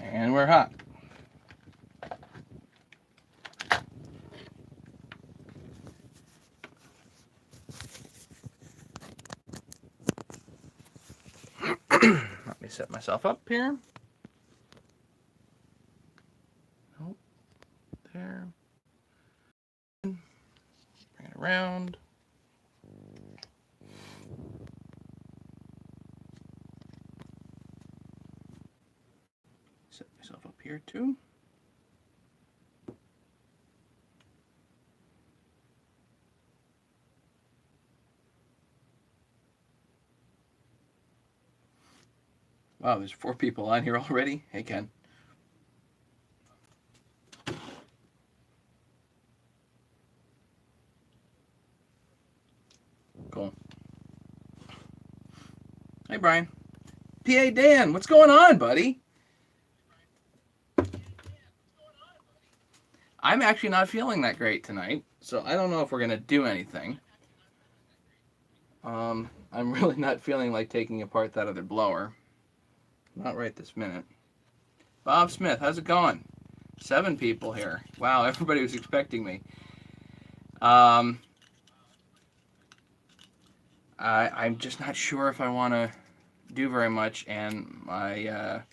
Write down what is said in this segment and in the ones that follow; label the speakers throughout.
Speaker 1: And we're hot. Let me set myself up here. Oh, there. Bring it around. Set myself up here too. Wow, there's 4 people on here already. Hey, Ken. Cool. Hey, Brian. PA Dan, what's going on, buddy? I'm actually not feeling that great tonight, so I don't know if we're going to do anything. I'm really not feeling like taking apart that other blower. Not right this minute. Bob Smith, how's it going? 7 people here. Wow, everybody was expecting me. I'm just not sure if I want to do very much, and my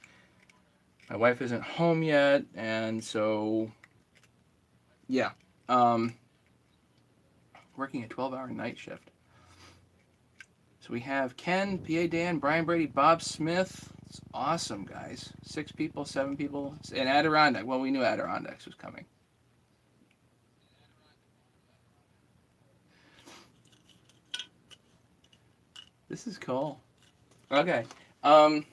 Speaker 1: wife isn't home yet, and so yeah, working a 12-hour night shift. So we have Ken, PA Dan, Brian Brady, Bob Smith. It's awesome, guys. 6 people, 7 people, and Adirondack. Well, we knew Adirondacks was coming. This is cool. Okay. What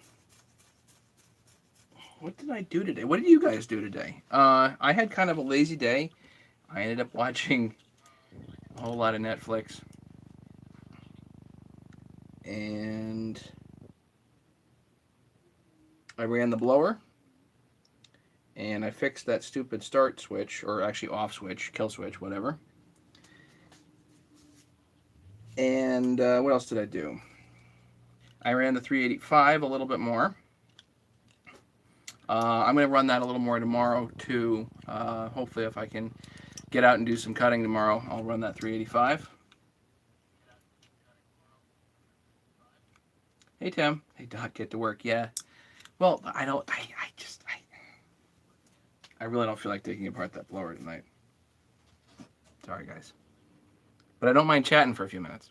Speaker 1: did I do today? What did you guys do today? I had kind of a lazy day. I ended up watching a whole lot of Netflix. And I ran the blower. And I fixed that stupid start switch, or actually off switch, kill switch, whatever. And what else did I do? I ran the 385 a little bit more. I'm going to run that a little more tomorrow, too. Hopefully, if I can get out and do some cutting tomorrow, I'll run that 385. Hey, Tim. Hey, Doc, get to work. Yeah. Well, I really don't feel like taking apart that blower tonight. Sorry, guys. But I don't mind chatting for a few minutes.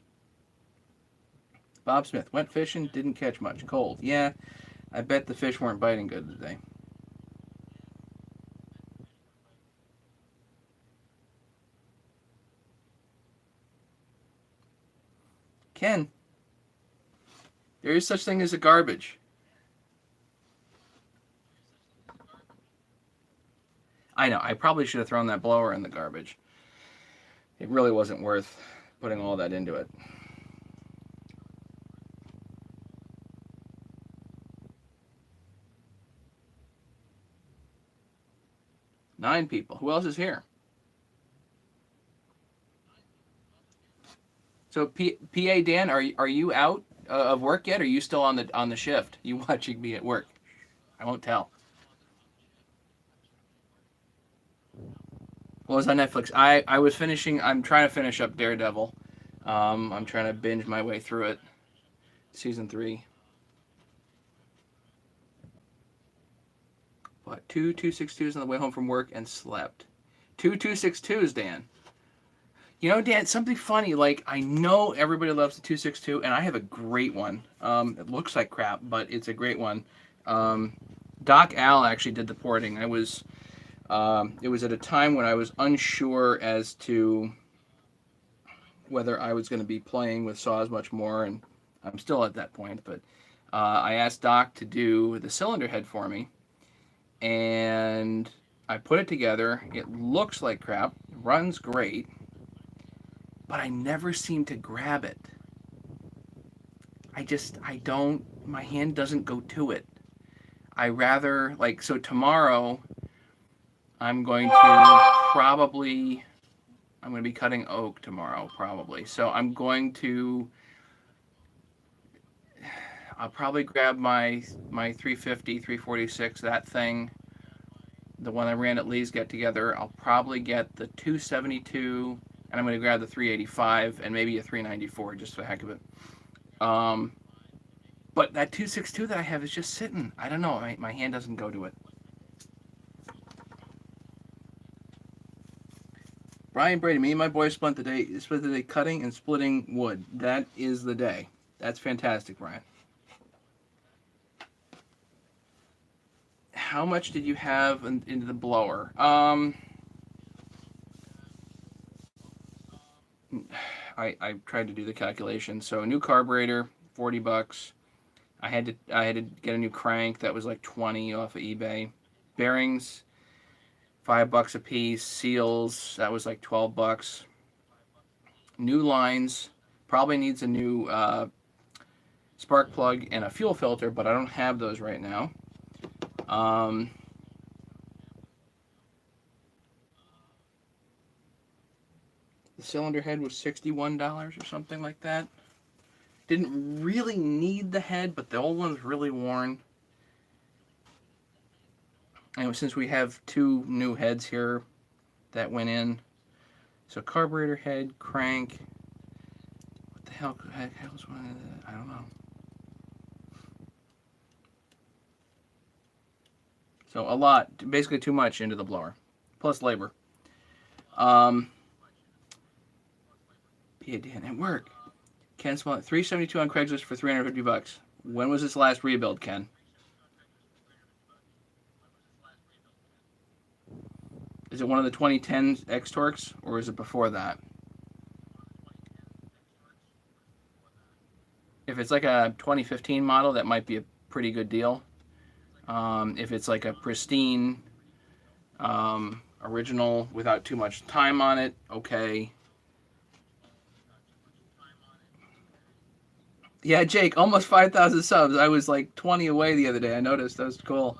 Speaker 1: Bob Smith, went fishing, didn't catch much. Cold. Yeah, I bet the fish weren't biting good today. Ken, there is such thing as a garbage. I know, I probably should have thrown that blower in the garbage. It really wasn't worth putting all that into it. Nine people. Who else is here? So PA Dan, are you out of work yet? Or are you still on the shift? You watching me at work? I won't tell. What was on Netflix? I was finishing. I'm trying to finish up Daredevil. I'm trying to binge my way through it. Season 3. What? 2 262s on the way home from work and slept. 2 262s, Dan. You know, Dan, something funny. Like, I know everybody loves the 262, and I have a great one. It looks like crap, but it's a great one. Doc Al actually did the porting. It was at a time when I was unsure as to whether I was going to be playing with saws much more, and I'm still at that point. But I asked Doc to do the cylinder head for me, and I put it together. It looks like crap, runs great, but I never seem to grab it. I don't, my hand doesn't go to it. I rather, like, so tomorrow I'm going to probably, I'm going to be cutting oak tomorrow, probably. So I'm going to, I'll probably grab my 350, 346, that thing, the one I ran at Lee's get together. I'll probably get the 272, and I'm going to grab the 385 and maybe a 394 just for the heck of it. But that 262 that I have is just sitting. I don't know. My hand doesn't go to it. Brian Brady, me and my boys spent the day cutting and splitting wood. That is the day. That's fantastic, Brian. How much did you have into the blower? I tried to do the calculation. So a new carburetor, $40. I had to get a new crank that was like 20 off of eBay. Bearings, $5 a piece. Seals, that was like $12. New lines, probably needs a new spark plug and a fuel filter, but I don't have those right now. The cylinder head was $61 or something like that. Didn't really need the head, but the old one's really worn. And since we have two new heads here that went in, so carburetor head, crank. What the hell was one of that? I don't know. So a lot, basically too much into the blower, plus labor. Yeah, Dan, at work. Ken Smollett, 372 on Craigslist for $350. When was this last rebuild, Ken? Is it one of the 2010 X-Torques, or is it before that? If it's like a 2015 model, that might be a pretty good deal. If it's like a pristine original without too much time on it, okay. Yeah, Jake, almost 5,000 subs. I was like 20 away the other day. I noticed. That was cool.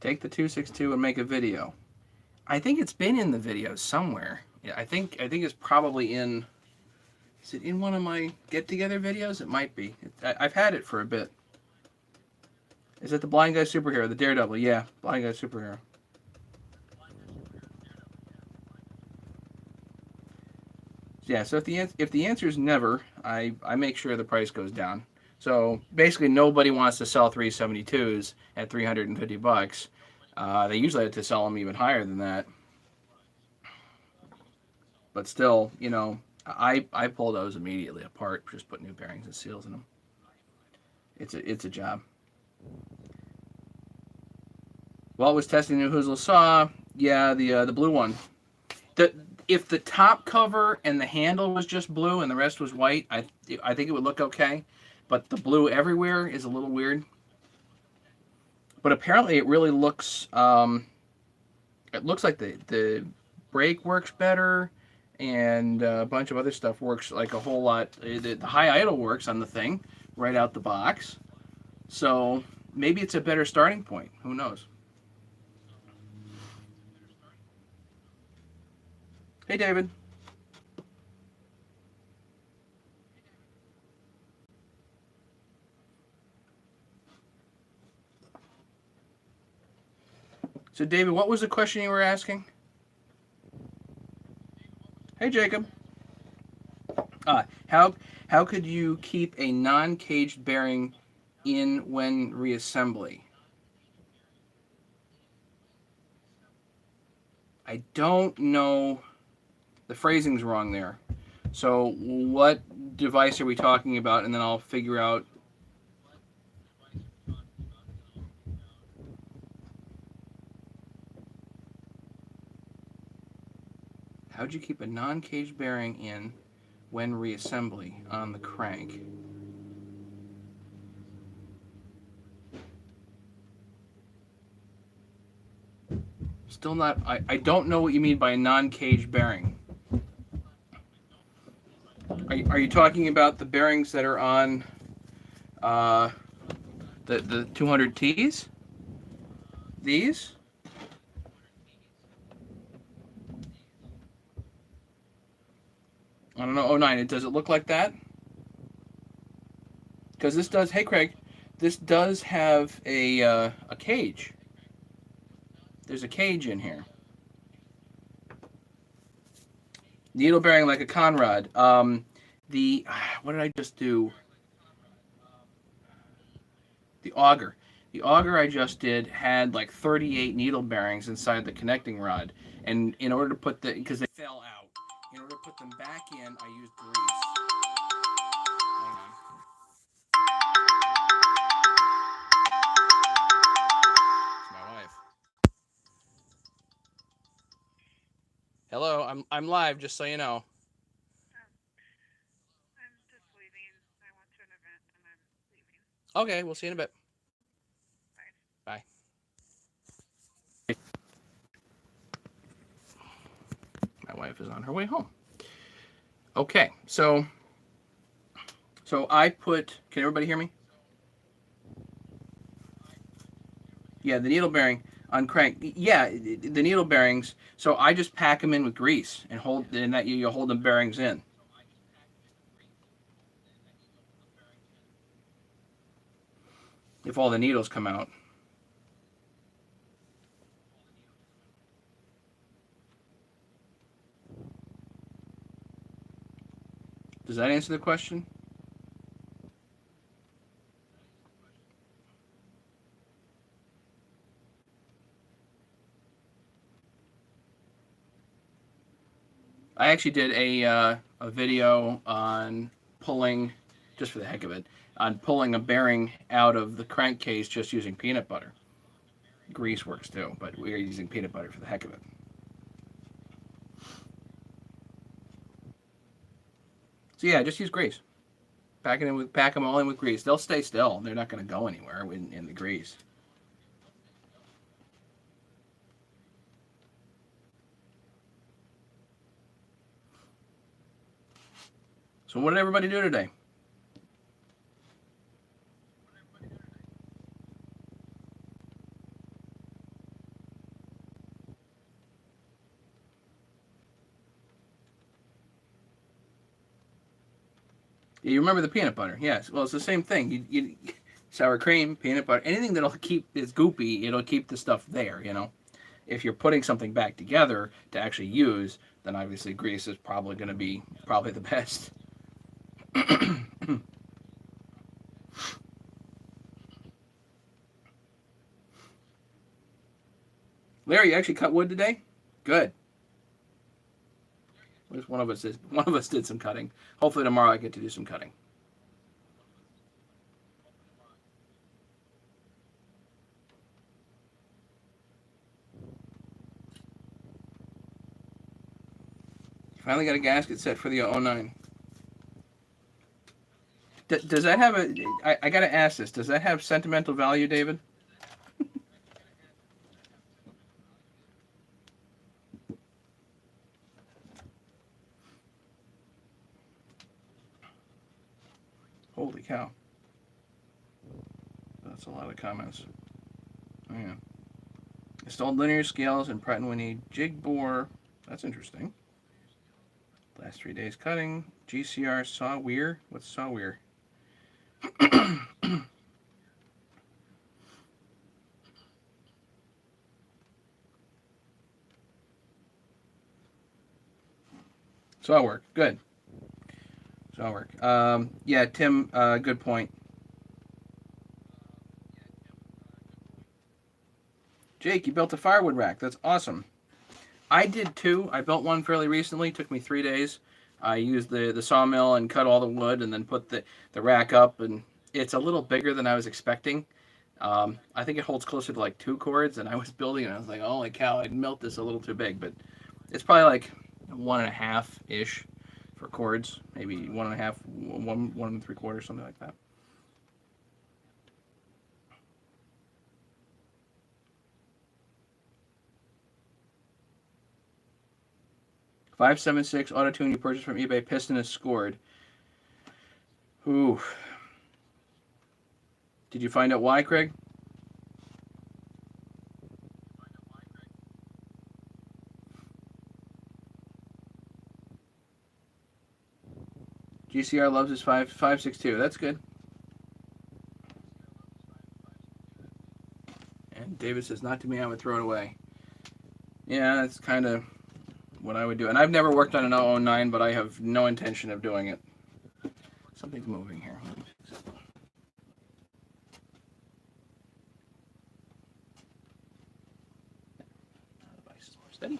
Speaker 1: Take the 262 and make a video. I think it's been in the video somewhere. Yeah, I think it's probably in. Is it in one of my get-together videos? It might be. I've had it for a bit. Is it the Blind Guy Superhero, the Daredevil? Yeah, Blind Guy Superhero. Yeah, so if the answer is never, I make sure the price goes down. So basically, nobody wants to sell 372s at $350. They usually have to sell them even higher than that. But still, you know, I pull those immediately apart. Just put new bearings and seals in them. It's a job. While I was testing the new Huzel saw, yeah, the blue one. If the top cover and the handle was just blue and the rest was white, I think it would look okay. But the blue everywhere is a little weird. But apparently it really looks, it looks like the brake works better and a bunch of other stuff works like a whole lot. The high idle works on the thing right out the box. So maybe it's a better starting point. Who knows? Hey, David. So, David, what was the question you were asking? Hey, Jacob. How could you keep a non-caged bearing in when reassembly? I don't know. The phrasing's wrong there. So what device are we talking about? And then I'll figure out. How'd you keep a non-caged bearing in when reassembly on the crank? Still not. I don't know what you mean by a non-caged bearing. Are you talking about the bearings that are on the 200Ts? These? 09. Does it look like that? Because this does. Hey, Craig, this does have a cage. There's a cage in here. Needle bearing like a Conrad. What did I just do? The auger. The auger I just did had like 38 needle bearings inside the connecting rod, and in order to put because they fell out, in order to put them back in, I used grease. Hang on. It's my wife. Hello, I'm live, just so you know.
Speaker 2: I'm just leaving. I went to an event and I'm leaving.
Speaker 1: Okay, we'll see you in a bit.
Speaker 2: Bye.
Speaker 1: Bye. My wife is on her way home. Okay, so I put. Can everybody hear me? Yeah, the needle bearing on crank. Yeah, the needle bearings. So I just pack them in with grease and that you hold the bearings in. If all the needles come out. Does that answer the question? I actually did a video on pulling, just for the heck of it, on pulling a bearing out of the crankcase just using peanut butter. Grease works too, but we are using peanut butter for the heck of it. So yeah, just use grease. Pack them all in with grease. They'll stay still. They're not going to go anywhere in the grease. So what did everybody do today? You remember the peanut butter? Yes. Well, it's the same thing. You sour cream, peanut butter, anything that'll keep is goopy. It'll keep the stuff there. If you're putting something back together to actually use, then obviously grease is probably going to be probably the best. Larry, you actually cut wood today? Good. At least one of us did. One of us did some cutting. Hopefully tomorrow I get to do some cutting. Finally got a gasket set for the '09. Does that have a? I got to ask this. Does that have sentimental value, David? Holy cow. That's a lot of comments. Oh, yeah. Installed linear scales and Pratt & Whitney jig bore. That's interesting. Last 3 days cutting. GCR saw weir. What's saw weir? Saw work. Good. Saw work. Yeah, Tim. Good point. Jake, you built a firewood rack. That's awesome. I did too. I built one fairly recently. It took me 3 days. I used the sawmill and cut all the wood and then put the rack up, and it's a little bigger than I was expecting. I think it holds closer to like 2 cords, and I was building it. And I was like, holy cow, I built this a little too big, but it's probably like 1.5 ish for cords, maybe 1.5, 1 and 3/4, something like that. 576 auto tune you purchased from eBay. Piston is scored. Ooh. Did you find out why, Craig? GCR loves his 5.62. That's good. And David says, not to me, I would throw it away. Yeah, that's kind of what I would do. And I've never worked on an 009, but I have no intention of doing it. Something's moving here. Let me fix it. Now the device is more steady.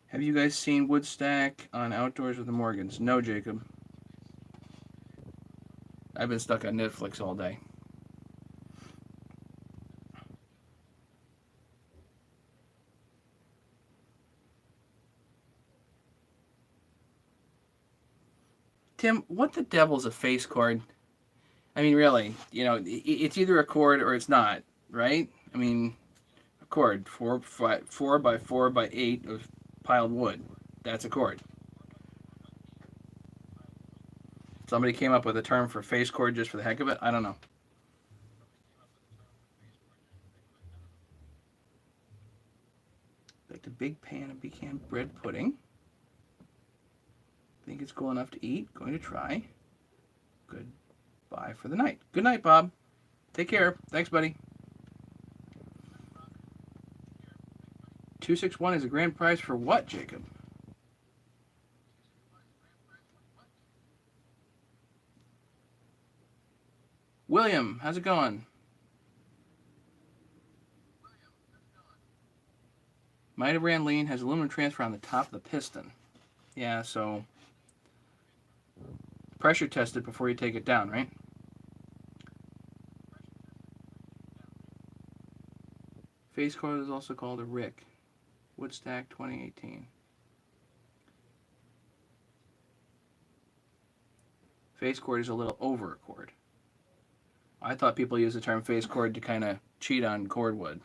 Speaker 1: Have you guys seen Woodstack on Outdoors with the Morgans? No, Jacob. I've been stuck on Netflix all day. Tim, what the devil's a face cord? I mean, really, it's either a cord or it's not, right? I mean, a cord, 4 by 4 by 8 of piled wood. That's a cord. Somebody came up with a term for face cord just for the heck of it. I don't know. Like the big pan of pecan bread pudding. Think it's cool enough to eat. Going to try. Goodbye for the night. Good night, Bob. Take care. Thanks, buddy. 261 is a grand prize for what, Jacob? William, how's it going? Might have ran lean, has aluminum transfer on the top of the piston. Yeah, so pressure test it before you take it down, right? Face cord is also called a Rick. Woodstack 2018. Face cord is a little over a cord. I thought people use the term face cord to kind of cheat on cordwood.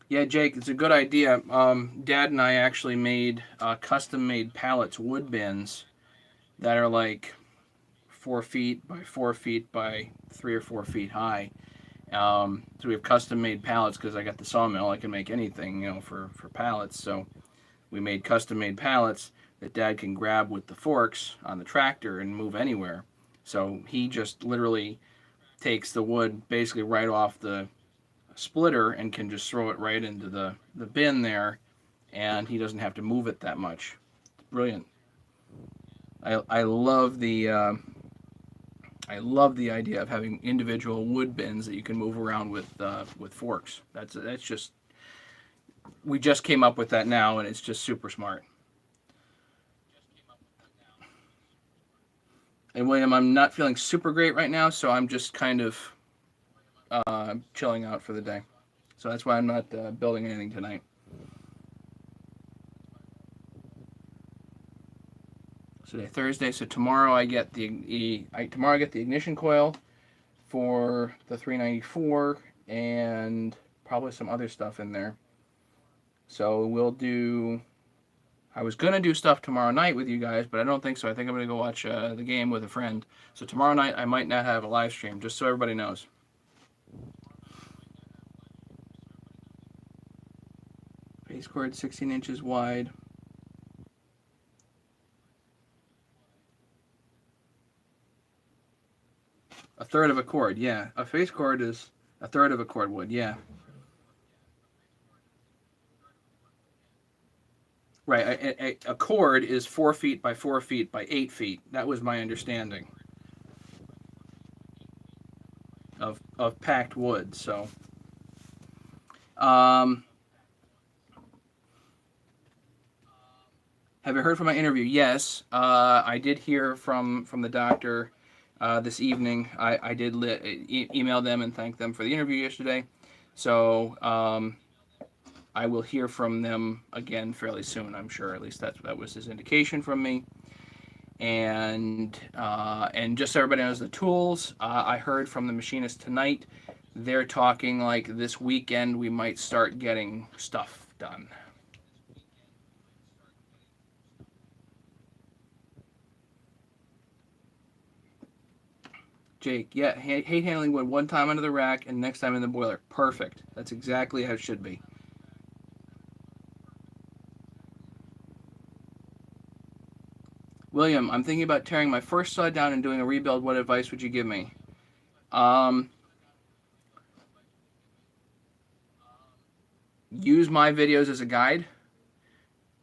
Speaker 1: Yeah, Jake, it's a good idea. Dad and I actually made custom-made pallets, wood bins, that are like 4 feet by 4 feet by 3 or 4 feet high. So we have custom-made pallets because I got the sawmill. I can make anything, for pallets. So we made custom-made pallets that Dad can grab with the forks on the tractor and move anywhere. So he just literally takes the wood basically right off the splitter and can just throw it right into the bin there, and he doesn't have to move it that much. It's brilliant. I love the idea of having individual wood bins that you can move around with forks. That's just, we just came up with that now, and it's just super smart. And William, I'm not feeling super great right now, so I'm just kind of chilling out for the day. So that's why I'm not building anything tonight. So today, Thursday. So tomorrow I get the ignition coil for the 394 and probably some other stuff in there. So we'll do. I was gonna do stuff tomorrow night with you guys, but I don't think so. I think I'm gonna go watch the game with a friend. So tomorrow night I might not have a live stream, just so everybody knows. Face cord 16 inches wide. A third of a cord, yeah. A face cord is a third of a cord wood, yeah. Right, a cord is 4 feet by 4 feet by 8 feet. That was my understanding of packed wood. So, have you heard from my interview? Yes, I did hear from the doctor this evening. I did email them and thank them for the interview yesterday. So I will hear from them again fairly soon, I'm sure. At least that was his indication from me. And just so everybody knows the tools, I heard from the machinist tonight. They're talking like this weekend we might start getting stuff done. Jake, yeah, hate handling wood one time under the rack and next time in the boiler. Perfect. That's exactly how it should be. William, I'm thinking about tearing my first saw down and doing a rebuild. What advice would you give me? Um, use my videos as a guide.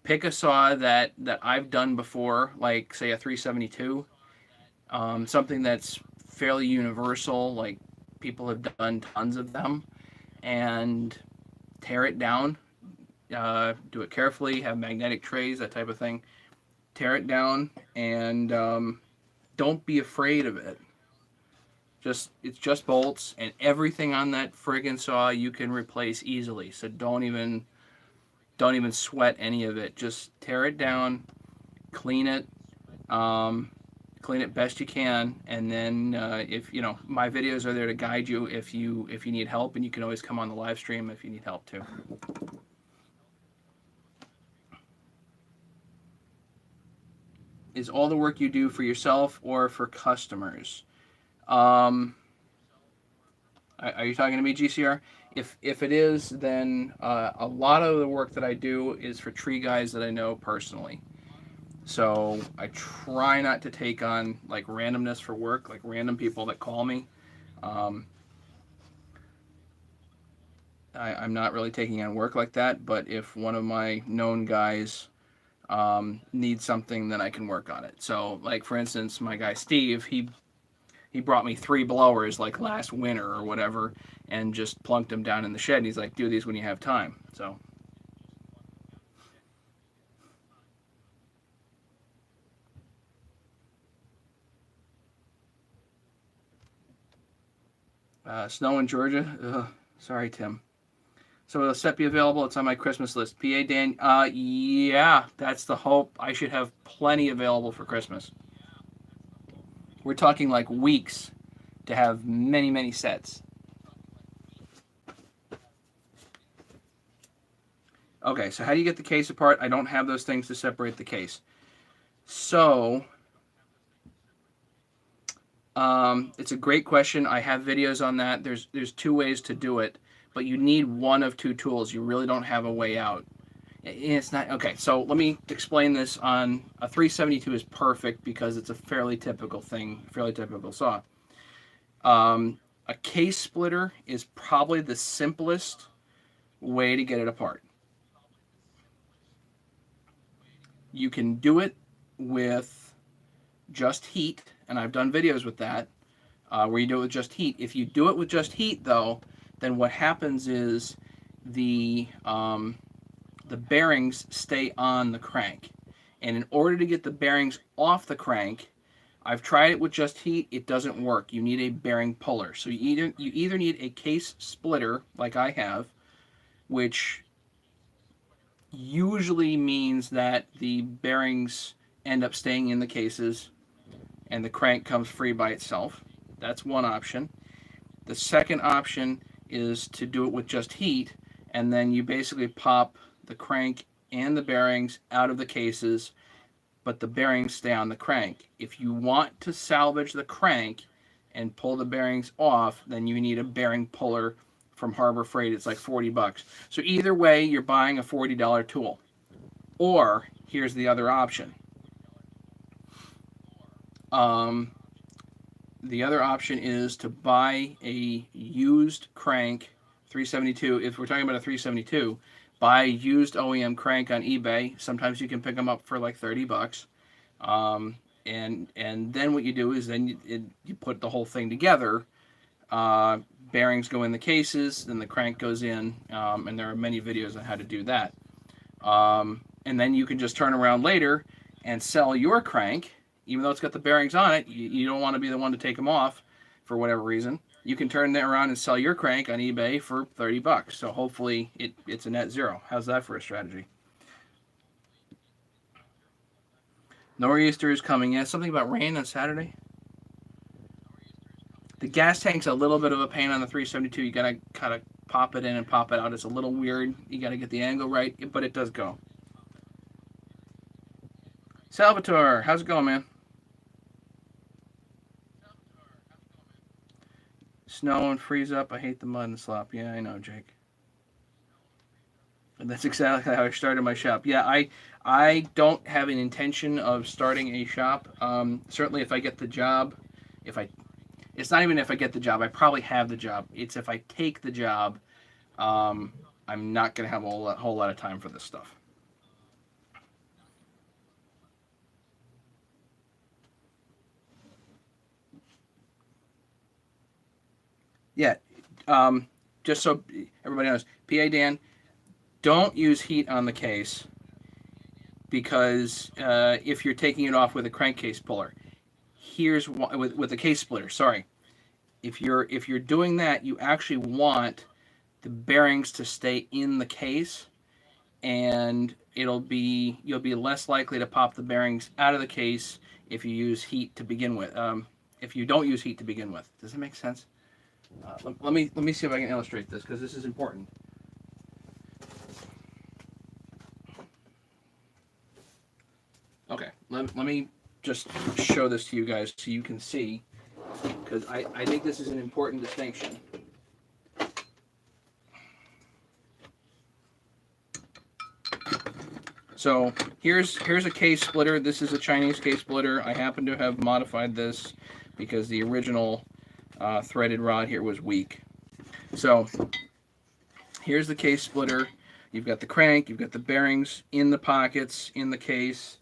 Speaker 1: Pick a saw that I've done before, like say a 372, something that's fairly universal, like people have done tons of them, and tear it down. Do it carefully. Have magnetic trays, that type of thing. Tear it down, and don't be afraid of it. It's just bolts, and everything on that friggin' saw you can replace easily. So don't even sweat any of it. Just tear it down, clean it, um, clean it best you can, and then if you know my videos are there to guide you if you need help, and you can always come on the live stream if you need help too. Is all the work you do for yourself or for customers? Um, are you talking to me, GCR? If it is, then a lot of the work that I do is for tree guys that I know personally. So I try not to take on like randomness for work, like random people that call me. Um, I'm not really taking on work like that, but if one of my known guys needs something, then I can work on it. So, like for instance, my guy Steve, he brought me 3 blowers like last winter or whatever, and just plunked them down in the shed. And he's like, "Do these when you have time." So. Snow in Georgia. Ugh, sorry, Tim. So will the set be available? It's on my Christmas list. PA Dan. Yeah, that's the hope. I should have plenty available for Christmas. We're talking like weeks to have many sets. Okay, so how do you get the case apart? I don't have those things to separate the case. So, it's a great question. I have videos on that. There's 2 ways to do it, but you need one of 2 tools. You really don't have a way out. It's not okay. So let me explain this. On a 372 is perfect because it's a fairly typical thing, fairly typical saw. A case splitter is probably the simplest way to get it apart. You can do it with just heat, and I've done videos with that, where you do it with just heat. If you do it with just heat, though, then what happens is the the bearings stay on the crank. And in order to get the bearings off the crank, I've tried it with just heat. It doesn't work. You need a bearing puller. So you either need a case splitter like I have, which usually means that the bearings end up staying in the cases and the crank comes free by itself. That's one option. The second option is to do it with just heat, and then you basically pop the crank and the bearings out of the cases, but the bearings stay on the crank. If you want to salvage the crank and pull the bearings off, then you need a bearing puller from Harbor Freight. It's like $40. So either way, you're buying a $40 tool. Or here's the other option. The other option is to buy a used crank 372. If we're talking about a 372, buy a used OEM crank on eBay. Sometimes you can pick them up for like $30. And then what you do is then you put the whole thing together. Bearings go in the cases, then the crank goes in, and there are many videos on how to do that. And then you can just turn around later and sell your crank, even though it's got the bearings on it. You don't want to be the one to take them off for whatever reason. You can turn that around and sell your crank on eBay for $30. So hopefully it's a net zero. How's that for a strategy? Nor'easter is coming. Yeah, something about rain on Saturday. The gas tank's a little bit of a pain on the 372. You gotta kind of pop it in and pop it out. It's a little weird. You gotta get the angle right, but it does go. Salvatore, how's it going, man? Snow and freeze up. I hate the mud and slop. Yeah, I know, Jake. And that's exactly how I started my shop. Yeah, I don't have an intention of starting a shop. Certainly, if I get the job, if I, it's not even if I get the job. I probably have the job. It's if I take the job, I'm not gonna have a whole lot of time for this stuff. Yeah, just so everybody knows, PA Dan, don't use heat on the case because if you're taking it off with a crankcase puller, here's why, with a case splitter. Sorry, if you're doing that, you actually want the bearings to stay in the case, and you'll be less likely to pop the bearings out of the case if you use heat to begin with. If you don't use heat to begin with, does that make sense? Let me see if I can illustrate this because this is important. Okay, let me just show this to you guys so you can see because I think this is an important distinction. So here's a case splitter. This is a Chinese case splitter. I happen to have modified this because the original threaded rod here was weak. So here's the case splitter. You've got the crank, you've got the bearings in the pockets, in the case.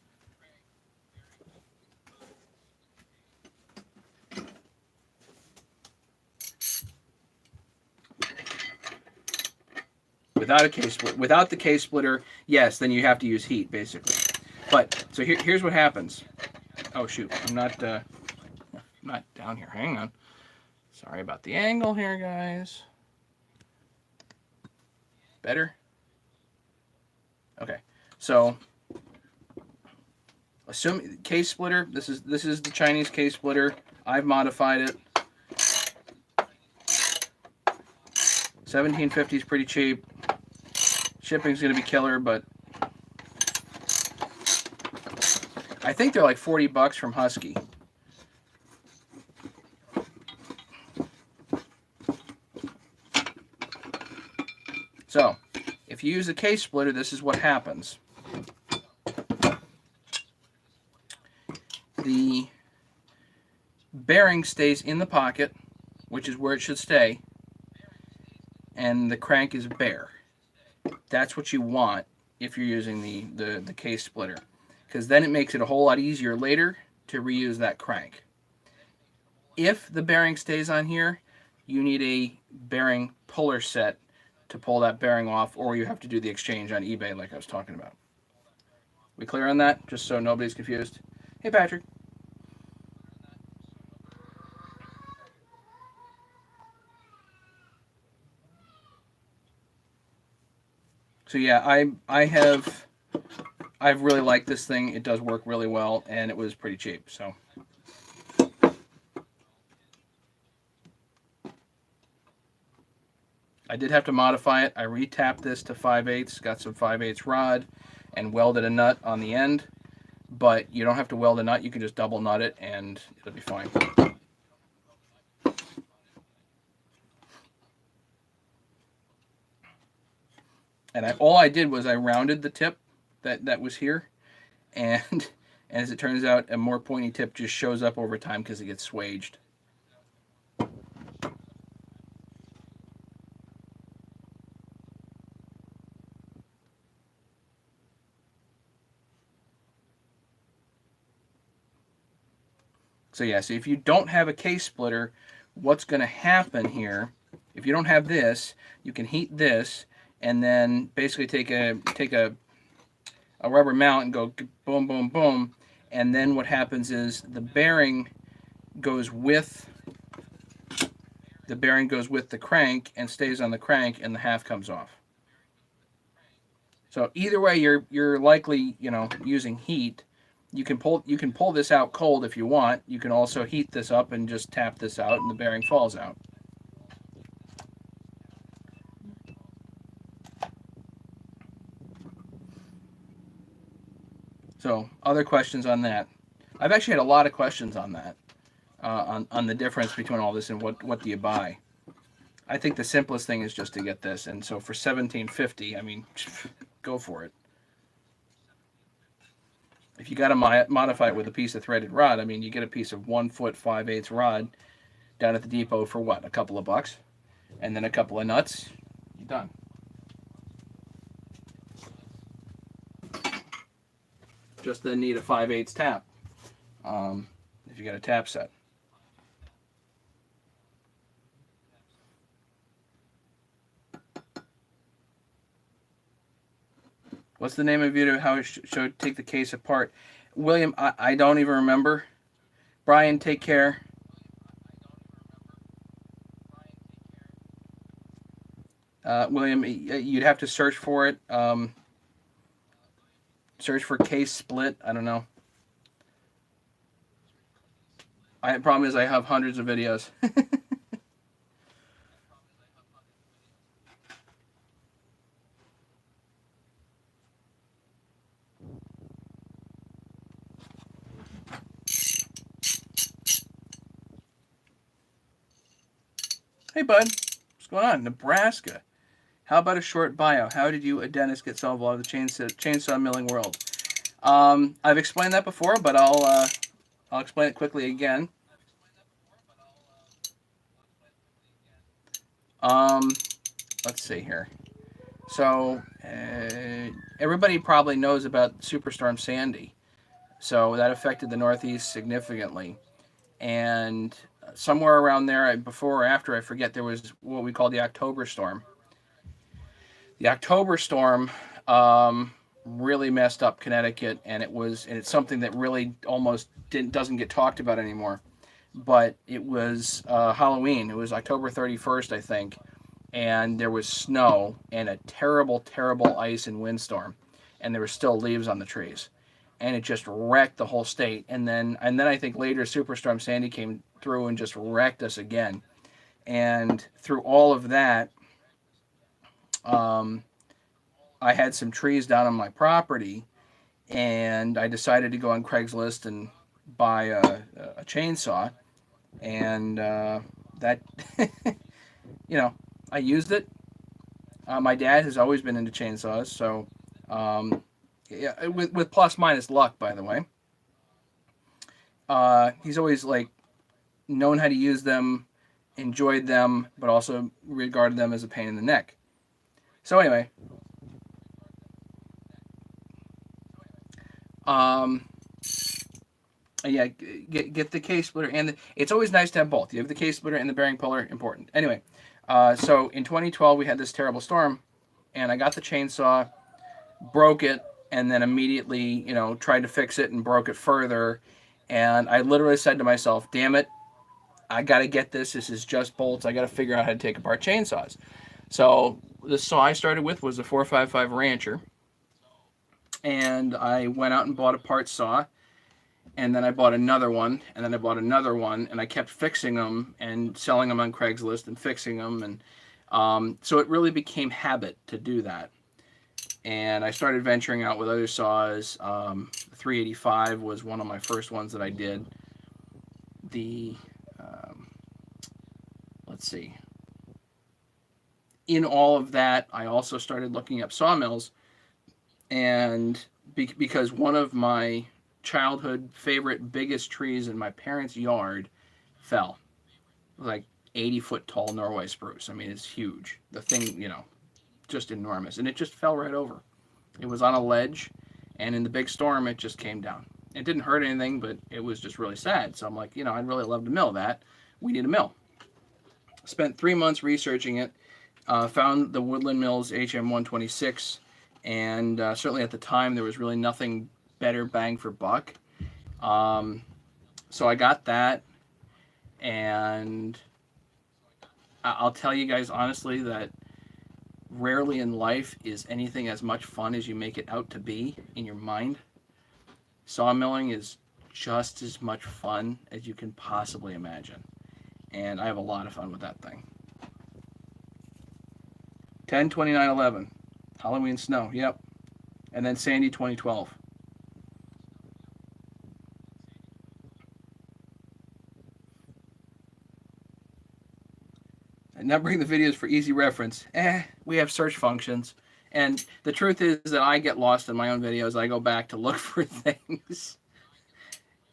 Speaker 1: Without the case splitter, yes, then you have to use heat basically. But so here's what happens. Oh shoot, I'm not down here. Hang on. Sorry about the angle here, guys. Better? Okay. So assume case splitter. This is the Chinese case splitter. I've modified it. 1750 is pretty cheap. Shipping's gonna be killer, but I think they're like $40 from Husky. So, if you use a case splitter, this is what happens. The bearing stays in the pocket, which is where it should stay, and the crank is bare. That's what you want if you're using the case splitter, because then it makes it a whole lot easier later to reuse that crank. If the bearing stays on here, you need a bearing puller set to pull that bearing off, or you have to do the exchange on eBay like I was talking about. We clear on that? Just so nobody's confused. Hey, Patrick. So yeah, I've really liked this thing. It does work really well, and it was pretty cheap. So I did have to modify it. I retapped this to 5/8, got some 5/8 rod, and welded a nut on the end. But you don't have to weld a nut. You can just double nut it, and it'll be fine. And all I did was I rounded the tip that was here, and as it turns out, a more pointy tip just shows up over time because it gets swaged. So yeah, so if you don't have a case splitter, what's going to happen here, if you don't have this, you can heat this and then basically take a rubber mount and go boom, boom, boom. And then what happens is the bearing goes with the crank and stays on the crank, and the half comes off. So either way, you're likely, using heat, You can pull this out cold if you want. You can also heat this up and just tap this out, and the bearing falls out. So, other questions on that? I've actually had a lot of questions on that, on the difference between all this and what do you buy. I think the simplest thing is just to get this, and so for $17.50, I mean, go for it. If you got to modify it with a piece of threaded rod, I mean, you get a piece of 1 foot 5/8 rod down at the depot for what, a couple of bucks, and then a couple of nuts, you're done. Just then need a 5/8 tap, if you got a tap set. What's the name of video? How it showed take the case apart? William, I don't even remember. Brian, take care. William, you'd have to search for it. Search for case split. I don't know. The problem is I have hundreds of videos. Hey, bud. What's going on? Nebraska. How about a short bio? How did you, a dentist, get solved out of the chainsaw milling world? I've explained that before, but I'll explain it quickly again. Let's see here. So everybody probably knows about Superstorm Sandy. So that affected the Northeast significantly. And somewhere around there, before or after, I forget, there was what we call the October storm. The October storm really messed up Connecticut, and it's something that really almost doesn't get talked about anymore. But it was Halloween. It was October 31st, I think, and there was snow and a terrible, terrible ice and windstorm, and there were still leaves on the trees, and it just wrecked the whole state. And then I think later Superstorm Sandy came through and just wrecked us again. And through all of that, I had some trees down on my property, and I decided to go on Craigslist and buy a chainsaw, and that, I used it. My dad has always been into chainsaws, so yeah, with plus minus luck, by the way. He's always known how to use them, enjoyed them, but also regarded them as a pain in the neck. So anyway, yeah, get the case splitter, and it's always nice to have both. You have the case splitter and the bearing puller, important. Anyway, so in 2012 we had this terrible storm, and I got the chainsaw, broke it, and then immediately tried to fix it and broke it further. And I literally said to myself, damn it, I got to get this. This is just bolts. I got to figure out how to take apart chainsaws. So the saw I started with was a 455 Rancher. And I went out and bought a part saw. And then I bought another one. And then I bought another one. And I kept fixing them and selling them on Craigslist and fixing them. And so it really became habit to do that. And I started venturing out with other saws. 385 was one of my first ones that I did. Let's see. In all of that, I also started looking up sawmills, and because one of my childhood favorite biggest trees in my parents' yard fell, like 80-foot tall Norway spruce. I mean, it's huge. The thing, just enormous, and it just fell right over. It was on a ledge, and in the big storm, it just came down. It didn't hurt anything, but it was just really sad. So I'm like, I'd really love to mill that. We need a mill. Spent 3 months researching it. Found the Woodland Mills HM126, and certainly at the time there was really nothing better bang for buck. So I got that, and I'll tell you guys honestly that rarely in life is anything as much fun as you make it out to be in your mind. Sawmilling is just as much fun as you can possibly imagine. And I have a lot of fun with that thing. 10/29/11. Halloween snow, yep. And then Sandy 2012. And not bring the videos for easy reference. We have search functions. And the truth is that I get lost in my own videos. I go back to look for things.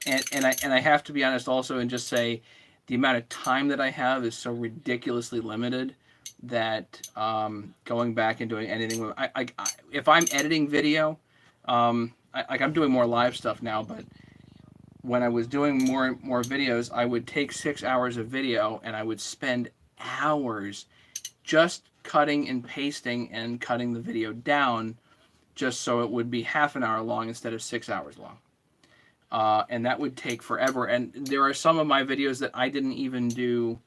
Speaker 1: And I have to be honest also and just say the amount of time that I have is so ridiculously limited that going back and doing anything with if I'm editing video, I'm doing more live stuff now, but when I was doing more videos, I would take 6 hours of video and I would spend hours just cutting and pasting and cutting the video down just so it would be half an hour long instead of 6 hours long. And that would take forever. And there are some of my videos that I didn't even do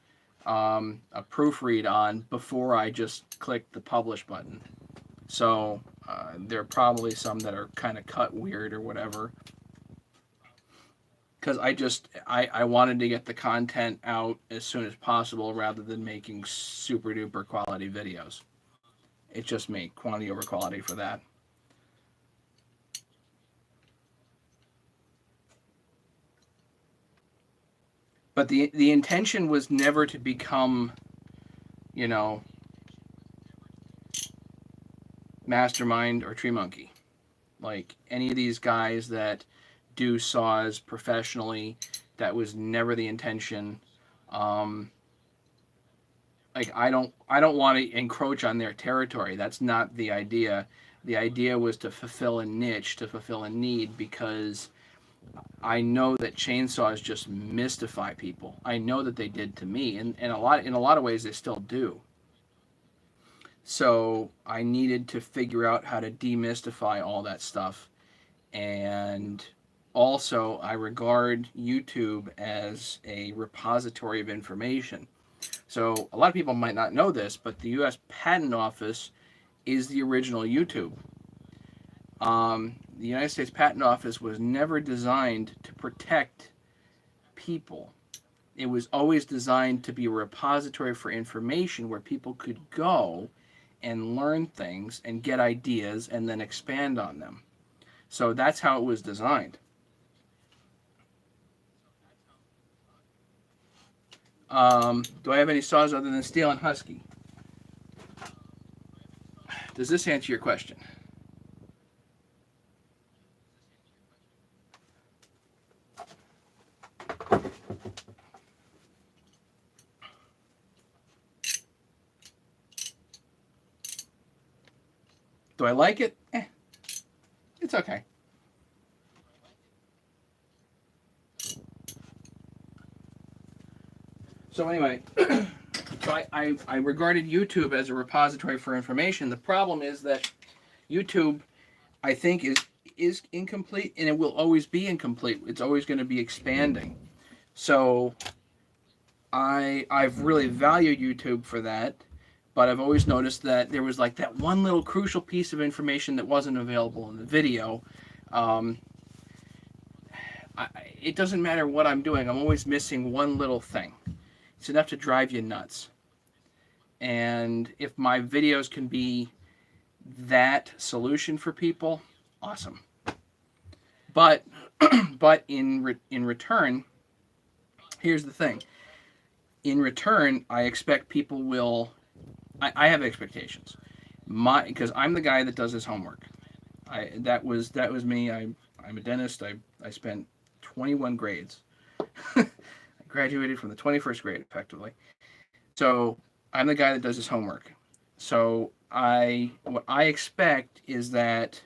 Speaker 1: a proofread on before I just clicked the publish button. So there are probably some that are kind of cut weird or whatever. Because I wanted to get the content out as soon as possible rather than making super duper quality videos. It's just me, quantity over quality for that. But the intention was never to become, you know, Mastermind or Tree Monkey. Like any of these guys that do saws professionally, that was never the intention. Like I don't want to encroach on their territory. That's not the idea. The idea was to fulfill a niche, to fulfill a need, because I know that chainsaws just mystify people. I know that they did to me, and in a lot of ways they still do. So I needed to figure out how to demystify all that stuff. And also, I regard YouTube as a repository of information. So a lot of people might not know this, but the U.S. Patent Office is the original YouTube. The United States Patent Office was never designed to protect people. It was always designed to be a repository for information where people could go and learn things and get ideas and then expand on them. So that's how it was designed. Do I have any saws other than Steel and Husky? Does this answer your question? Do I like it? It's okay. So anyway, so I regarded YouTube as a repository for information. The problem is that YouTube, I think, is incomplete, and it will always be incomplete. It's always going to be expanding. So I've really valued YouTube for that, but I've always noticed that there was like that one little crucial piece of information that wasn't available in the video. It doesn't matter what I'm doing. I'm always missing one little thing. It's enough to drive you nuts. And if my videos can be that solution for people, awesome. But in return, here's the thing. In return, I expect people will. I have expectations. Because I'm the guy that does his homework. That was me. I'm a dentist. I spent 21 grades. I graduated from the 21st grade, effectively. So I'm the guy that does his homework. So what I expect is that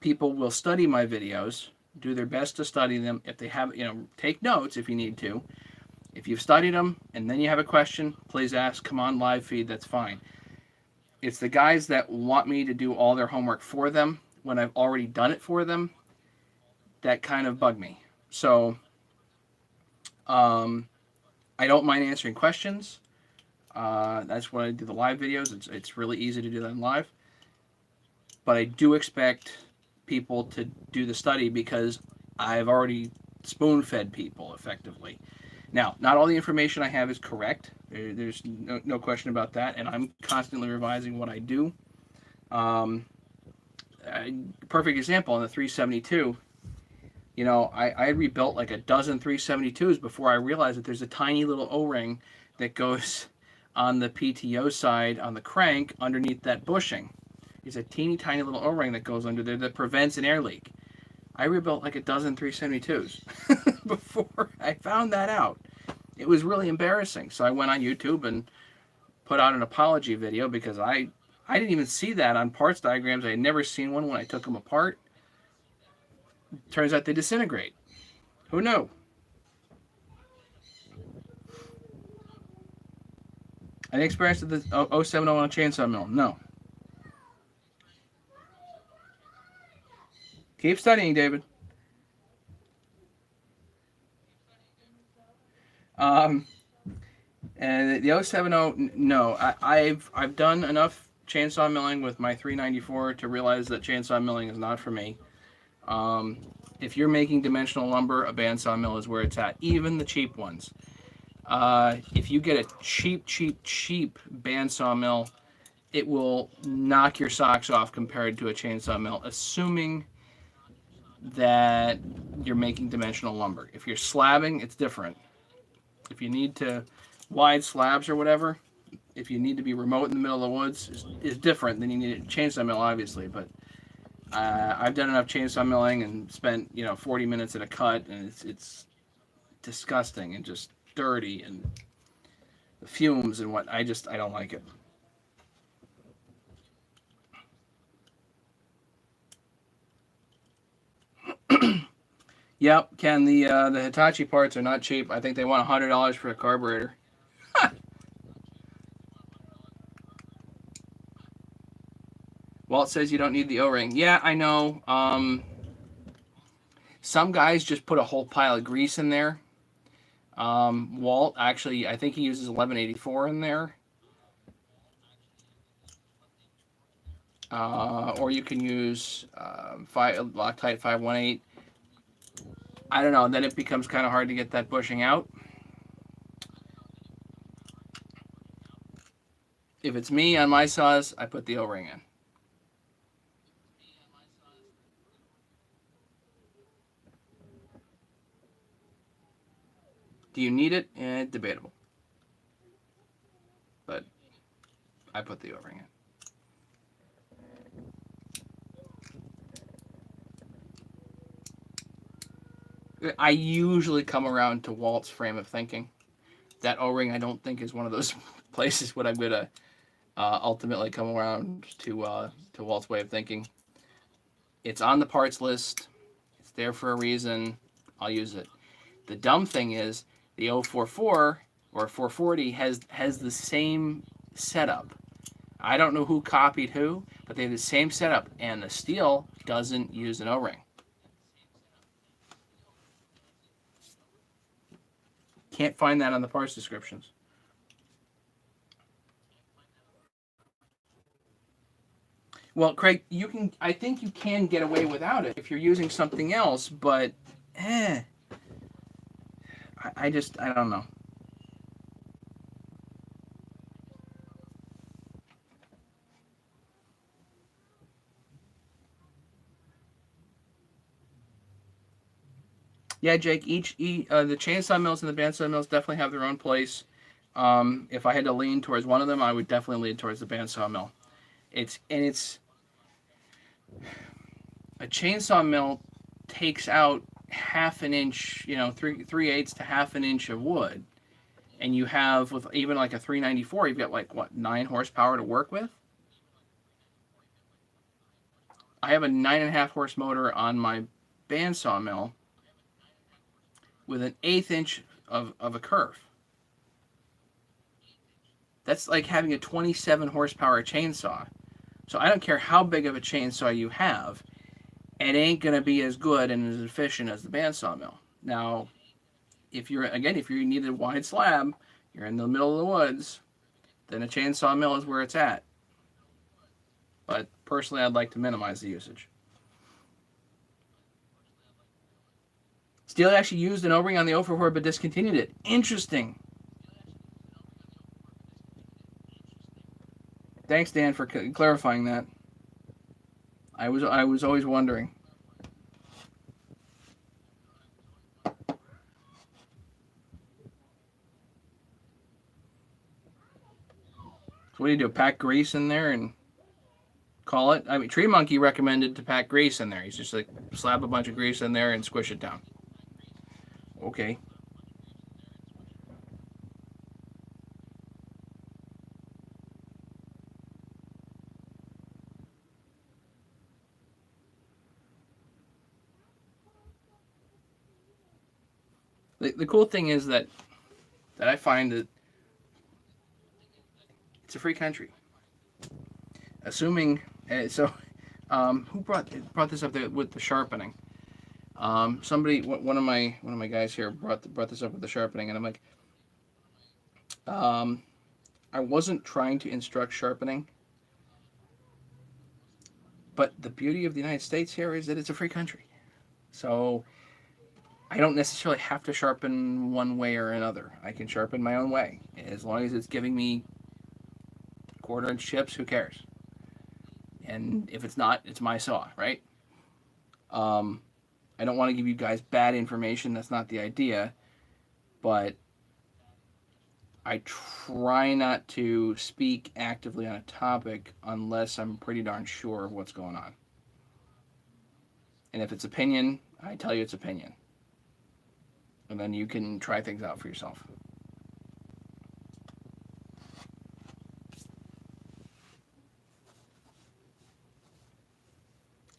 Speaker 1: people will study my videos, do their best to study them. If they have, take notes if you need to. If you've studied them and then you have a question, please ask. Come on live feed, that's fine. It's the guys that want me to do all their homework for them when I've already done it for them that kind of bug me. So I don't mind answering questions. That's why I do the live videos. It's really easy to do them live. But I do expect people to do the study because I've already spoon-fed people effectively. Now, not all the information I have is correct. There's no question about that, and I'm constantly revising what I do. Perfect example, in the 372, you know, I rebuilt like a dozen 372s before I realized that there's a tiny little O-ring that goes on the PTO side on the crank underneath that bushing. There's a teeny tiny little O-ring that goes under there that prevents an air leak. I rebuilt like a dozen 372s before I found that out. It was really embarrassing. So I went on YouTube and put out an apology video because I didn't even see that on parts diagrams. I had never seen one when I took them apart. Turns out they disintegrate. Who knew? Any experience with the 070 on a chainsaw mill? No. Keep studying, David. And the 070, no. I've done enough chainsaw milling with my 394 to realize that chainsaw milling is not for me. If you're making dimensional lumber, a bandsaw mill is where it's at. Even the cheap ones. If you get a cheap bandsaw mill, it will knock your socks off compared to a chainsaw mill, assuming that you're making dimensional lumber. If you're slabbing, it's different. If you need to wide slabs or whatever, if you need to be remote in the middle of the woods, is different than you need a chainsaw mill, obviously. But I've done enough chainsaw milling and spent 40 minutes at a cut, and it's disgusting and just dirty, and the fumes and what I don't like it. Yep, Ken, the Hitachi parts are not cheap. I think they want $100 for a carburetor. Walt says you don't need the O-ring. Yeah, I know. Some guys just put a whole pile of grease in there. Walt, actually, I think he uses 1184 in there. Or you can use Loctite 518. I don't know. Then it becomes kind of hard to get that bushing out. If it's me on my saws, I put the O-ring in. Do you need it? Debatable. But I put the O-ring in. I usually come around to Walt's frame of thinking. That O-ring, I don't think, is one of those places where I'm going to ultimately come around to Walt's way of thinking. It's on the parts list. It's there for a reason. I'll use it. The dumb thing is the 044 or 440 has the same setup. I don't know who copied who, but they have the same setup, and the steel doesn't use an O-ring. Can't find that on the parts descriptions. Well, Craig, I think you can get away without it if you're using something else, but I don't know. Yeah, Jake, the chainsaw mills and the bandsaw mills definitely have their own place. If I had to lean towards one of them, I would definitely lean towards the bandsaw mill. A chainsaw mill takes out half an inch, 3/8 to half an inch of wood. And you have, with even like a 394, you've got 9 horsepower to work with? I have a 9.5 horse motor on my bandsaw mill with an 1/8 inch of a curve. That's like having a 27 horsepower chainsaw. So I don't care how big of a chainsaw you have, it ain't going to be as good and as efficient as the bandsaw mill. Now, if you need a wide slab, you're in the middle of the woods, then a chainsaw mill is where it's at. But personally, I'd like to minimize the usage. Steel actually used an O-ring on the 044 but discontinued it. Interesting. Thanks, Dan, for clarifying that. I was always wondering. So what do you do? Pack grease in there and call it? I mean, Tree Monkey recommended to pack grease in there. He's just like slap a bunch of grease in there and squish it down. Okay. The cool thing is that I find that it's a free country. Assuming who brought this up there with the sharpening? Somebody, one of my guys here brought this up with the sharpening, and I'm like, I wasn't trying to instruct sharpening, but the beauty of the United States here is that it's a free country, so I don't necessarily have to sharpen one way or another. I can sharpen my own way as long as it's giving me 1/4 inch chips. Who cares? And if it's not, it's my saw, right? I don't want to give you guys bad information. That's not the idea. But I try not to speak actively on a topic unless I'm pretty darn sure of what's going on. And if it's opinion, I tell you it's opinion. And then you can try things out for yourself.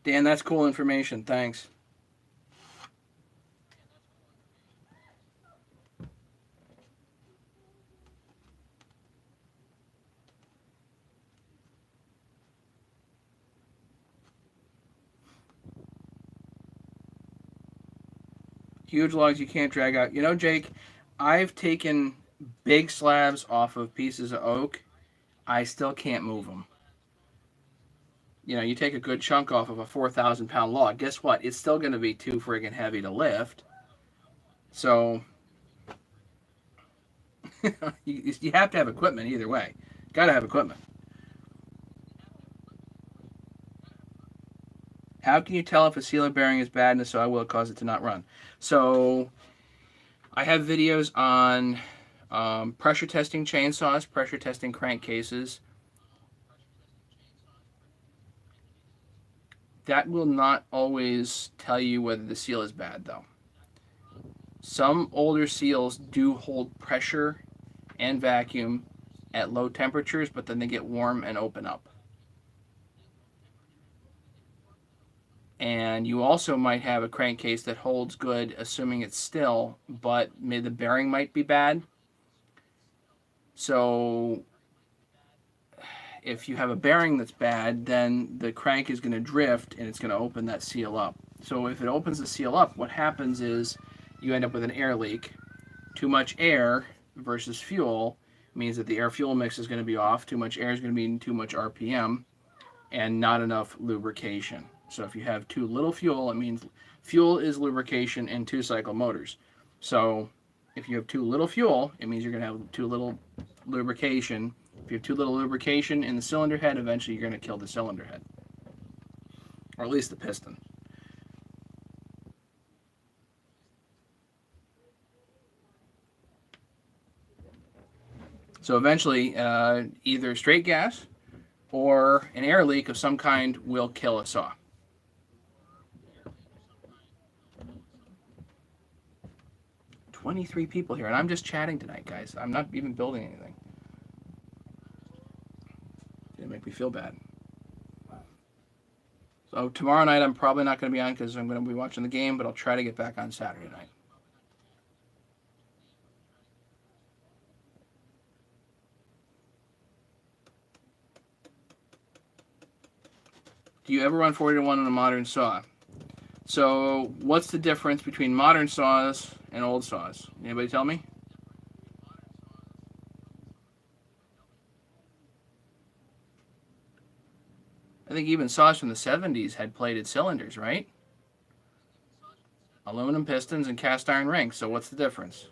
Speaker 1: Dan, that's cool information. Thanks. Huge logs you can't drag out. You know, Jake, I've taken big slabs off of pieces of oak. I still can't move them. You know, you take a good chunk off of a 4,000-pound log. Guess what? It's still going to be too friggin' heavy to lift. So you have to have equipment either way. Got to have equipment. How can you tell if a sealer bearing is bad and if so, I will cause it to not run? So I have videos on pressure testing chainsaws, pressure testing crankcases. That will not always tell you whether the seal is bad, though. Some older seals do hold pressure and vacuum at low temperatures, but then they get warm and open up. And you also might have a crankcase that holds good, assuming it's still, but maybe the bearing might be bad. So if you have a bearing that's bad, then the crank is going to drift and it's going to open that seal up. So if it opens the seal up, what happens is you end up with an air leak. Too much air versus fuel means that the air-fuel mix is going to be off. Too much air is going to mean too much RPM and not enough lubrication. So if you have too little fuel, it means fuel is lubrication in 2-cycle motors. So if you have too little fuel, it means you're going to have too little lubrication. If you have too little lubrication in the cylinder head, eventually you're going to kill the cylinder head. Or at least the piston. So eventually, either straight gas or an air leak of some kind will kill a saw. "23 people here, and I'm just chatting tonight, guys. I'm not even building anything. It make me feel bad. So tomorrow night I'm probably not going to be on because I'm going to be watching the game, but I'll try to get back on Saturday night. Do you ever run 40-1 on a modern saw? So what's the difference between modern saws and old saws? Anybody tell me? I think even saws from the 70s had plated cylinders, right? A Aluminum pistons and cast iron rings. So what's the difference?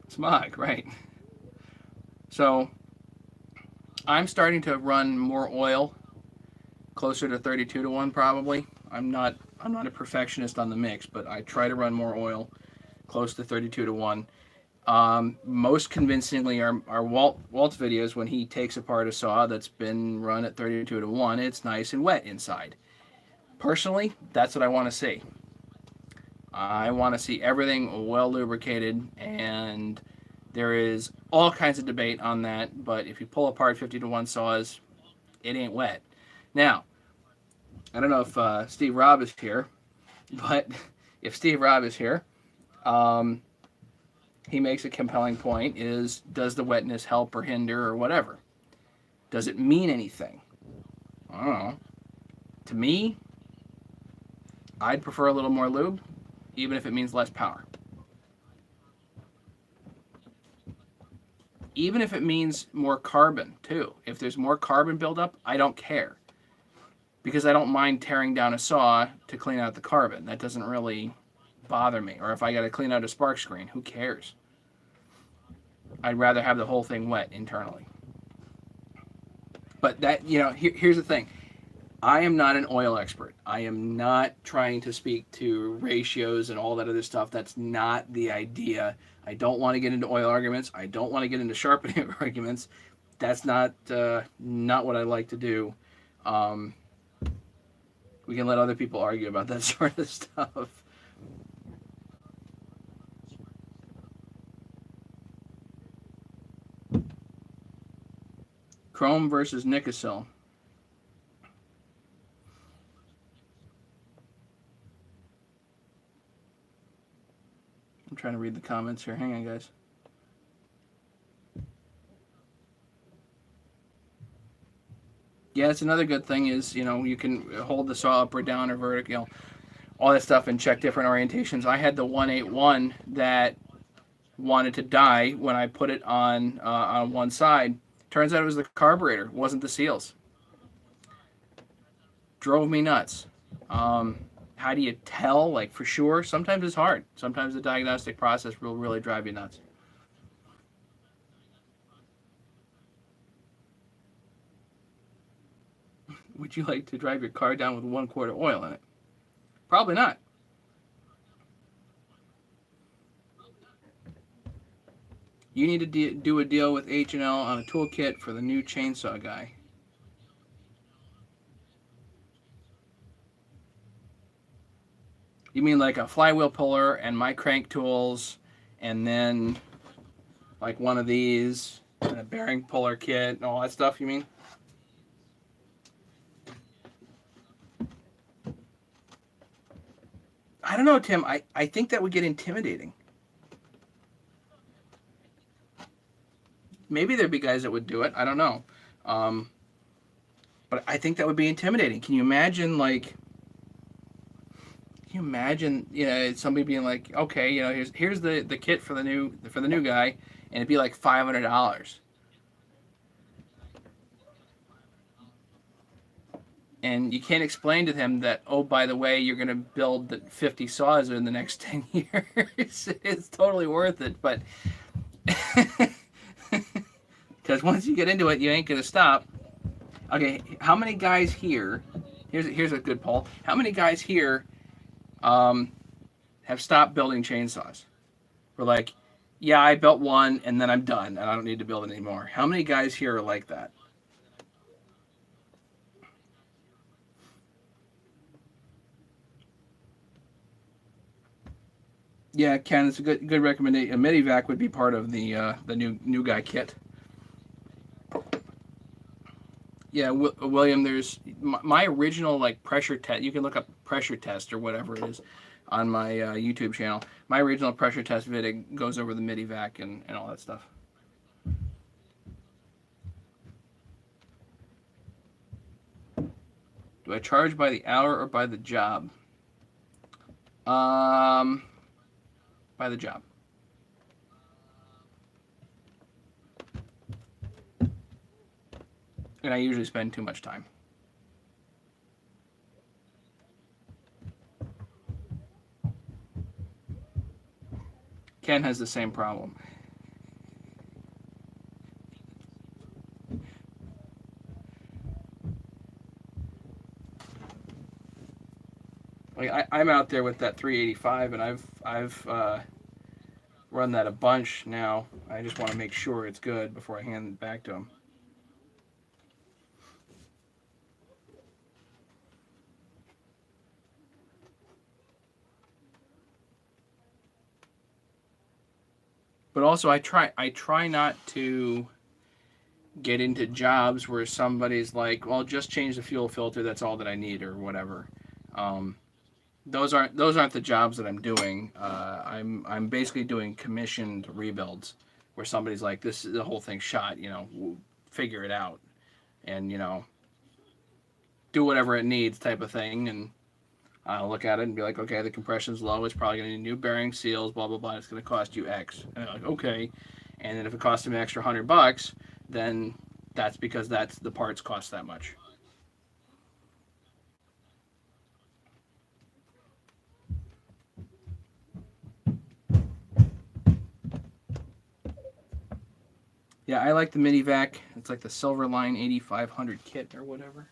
Speaker 1: Smog, right. So I'm starting to run more oil, closer to 32 to 1 probably. I'm not a perfectionist on the mix, but I try to run more oil, close to 32 to 1. Most convincingly are Walt's videos when he takes apart a saw that's been run at 32 to 1. It's nice and wet inside. Personally, that's what I want to see. I want to see everything well lubricated, and there is all kinds of debate on that, but if you pull apart 50 to 1 saws, it ain't wet. Now, I don't know if Steve Robb is here, but if Steve Robb is here, he makes a compelling point is, does the wetness help or hinder or whatever? Does it mean anything? I don't know. To me, I'd prefer a little more lube, even if it means less power. Even if it means more carbon, too. If there's more carbon buildup, I don't care. Because I don't mind tearing down a saw to clean out the carbon. That doesn't really bother me. Or if I got to clean out a spark screen, who cares? I'd rather have the whole thing wet internally. But that, here's the thing. I am not an oil expert. I am not trying to speak to ratios and all that other stuff. That's not the idea. I don't want to get into oil arguments. I don't want to get into sharpening arguments. That's not what I like to do. We can let other people argue about that sort of stuff. Chrome versus Nikasil. I'm trying to read the comments here. Hang on, guys. Yeah, it's another good thing is, you can hold the saw up or down or vertical, all that stuff, and check different orientations. I had the 181 that wanted to die when I put it on one side. Turns out it was the carburetor, it wasn't the seals. Drove me nuts. How do you tell, like, for sure? Sometimes it's hard. Sometimes the diagnostic process will really drive you nuts. Would you like to drive your car down with 1 quart of oil in it? Probably not. You need to do a deal with H&L on a toolkit for the new chainsaw guy. You mean like a flywheel puller and my crank tools, and then like one of these, and a bearing puller kit, and all that stuff, you mean? I don't know, Tim. I think that would get intimidating. Maybe there'd be guys that would do it. I don't know. But I think that would be intimidating. Can you imagine, somebody being like, okay, here's the kit for the new guy, and it'd be like $500. And you can't explain to them that, oh, by the way, you're going to build 50 saws in the next 10 years. It's totally worth it. But because once you get into it, you ain't going to stop. Okay, how many guys here, here's a good poll. How many guys here have stopped building chainsaws? We're like, yeah, I built one and then I'm done and I don't need to build it anymore. How many guys here are like that? Yeah, Ken, it's a good recommendation. A Medivac would be part of the new guy kit. Yeah, William, there's my original pressure test. You can look up pressure test or whatever it is on my YouTube channel. My original pressure test video goes over the Medivac and all that stuff. Do I charge by the hour or by the job? By the job. And I usually spend too much time. Ken has the same problem. Like I'm out there with that 385, and I've run that a bunch now. I just want to make sure it's good before I hand it back to him. But also, I try not to get into jobs where somebody's like, well, just change the fuel filter. That's all that I need, or whatever. Um, those aren't the jobs that I'm doing. I'm basically doing commissioned rebuilds where somebody's like, this the whole thing's shot. Figure it out, and do whatever it needs, type of thing. And I'll look at it and be like, okay, the compression's low. It's probably going to need new bearing seals. Blah blah blah. It's going to cost you X. And they're like, okay. And then if it costs them an extra $100, then that's because the parts cost that much. Yeah, I like the Minivac. It's like the Silverline 8500 kit or whatever.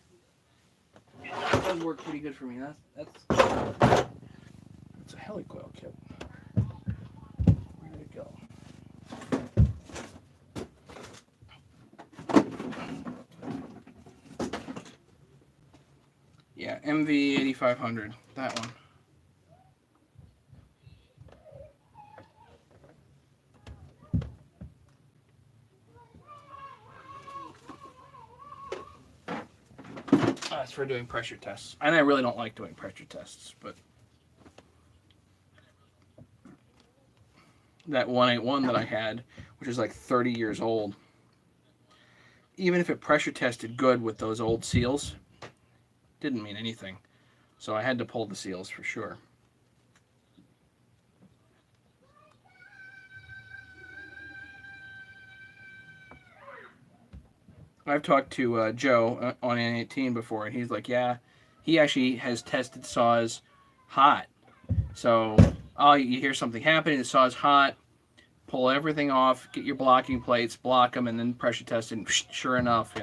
Speaker 1: That does work pretty good for me. That's a helicoil kit. Where did it go? Yeah, MV 8500. That one. That's for doing pressure tests. And I really don't like doing pressure tests, but that 181 that I had, which is like 30 years old, even if it pressure tested good with those old seals, didn't mean anything. So I had to pull the seals for sure. I've talked to Joe on N18 before, and he's like, yeah, he actually has tested saws hot. So, you hear something happening, the saw's hot, pull everything off, get your blocking plates, block them, and then pressure test, and sure enough,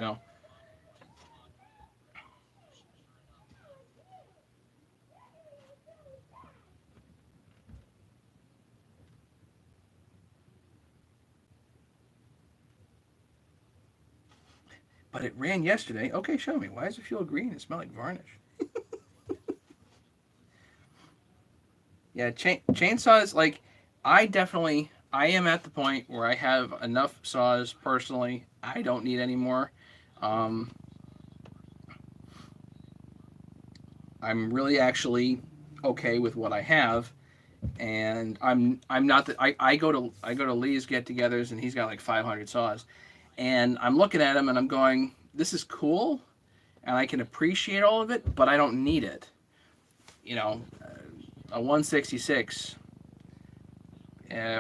Speaker 1: But it ran yesterday. Okay, show me. Why does it feel green? It smells like varnish. Yeah, chainsaws, like, I am at the point where I have enough saws personally. I don't need any more. Um, I'm really actually okay with what I have, and I'm not that I go to Lee's get-togethers, and he's got like 500 saws, and I'm looking at him and I'm going, this is cool, and I can appreciate all of it, but I don't need it. A 166,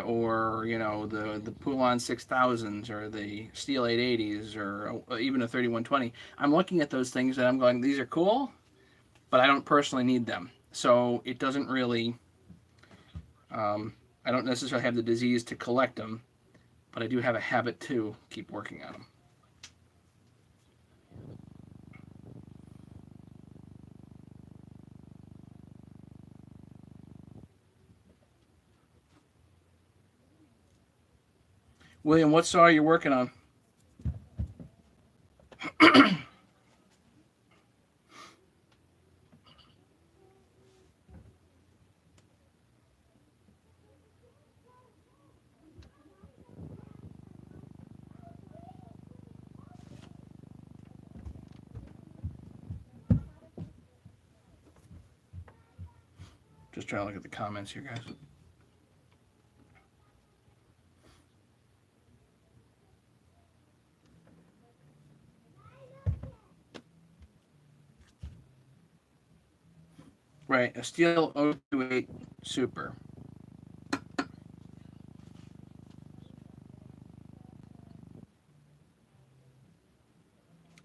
Speaker 1: or the Poulan 6000s, or the Steel 880s, or even a 3120. I'm looking at those things and I'm going, these are cool, but I don't personally need them. So it doesn't really. I don't necessarily have the disease to collect them, but I do have a habit to keep working on them. William, what saw are you working on? Just trying to look at the comments here, guys. Right, a Steel 028 Super.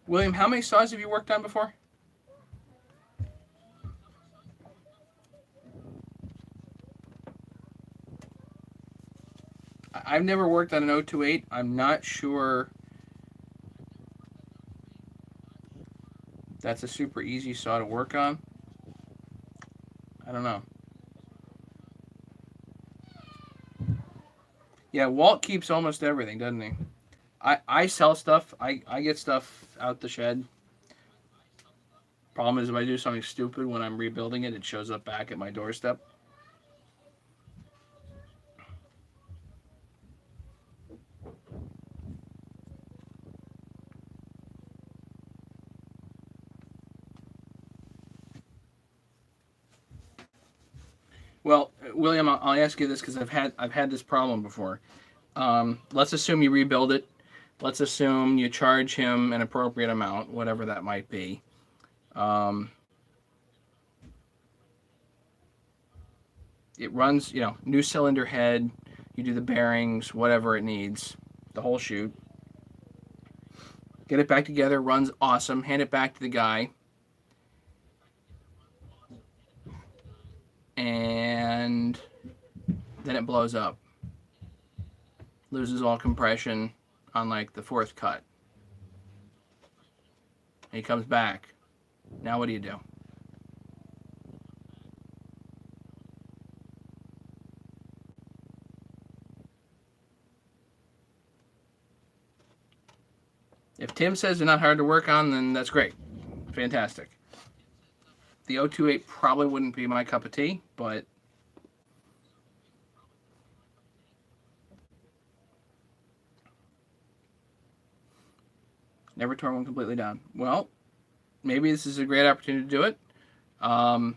Speaker 1: William, how many saws have you worked on before? I've never worked on an 028. I'm not sure that's a super easy saw to work on. I don't know. Yeah, Walt keeps almost everything, doesn't he? I sell stuff. I get stuff out the shed. Problem is, if I do something stupid when I'm rebuilding it, it shows up back at my doorstep. Well, William, I'll ask you this because I've had this problem before. Let's assume you rebuild it. Let's assume you charge him an appropriate amount, whatever that might be. Um, it runs, new cylinder head. You do the bearings, whatever it needs, the whole shoot. Get it back together, runs awesome. Hand it back to the guy, and then it blows up. Loses all compression on like the fourth cut. And he comes back. Now what do you do? If Tim says they're not hard to work on, then that's great. Fantastic. The 028 probably wouldn't be my cup of tea, but never tore one completely down. Well, maybe this is a great opportunity to do it. Um,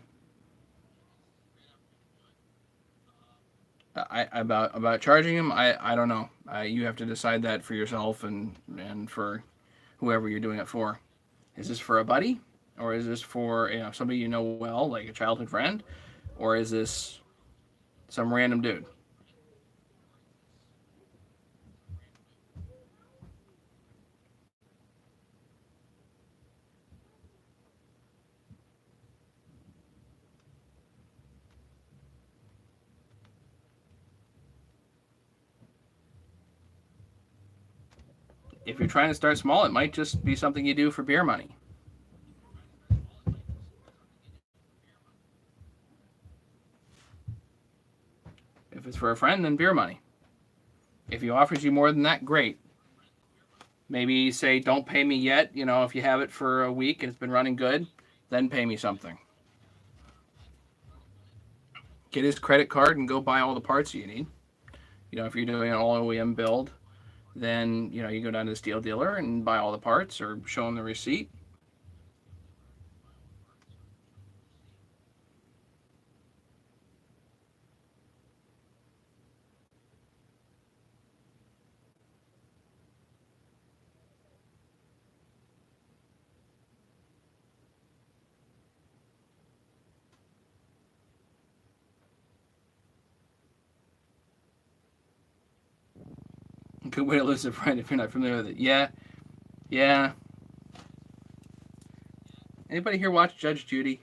Speaker 1: about charging him, I don't know. You have to decide that for yourself and for whoever you're doing it for. Is this for a buddy, or is this for somebody you know well, like a childhood friend, or is this some random dude? If you're trying to start small, it might just be something you do for beer money. If it's for a friend, then beer money. If he offers you more than that, great. Maybe say, don't pay me yet. If you have it for a week and it's been running good, then pay me something. Get his credit card and go buy all the parts you need. If you're doing an all OEM build, then you go down to the steel dealer and buy all the parts or show them the receipt. Good way to lose a friend if you're not familiar with it. Yeah, yeah. Anybody here watch Judge Judy?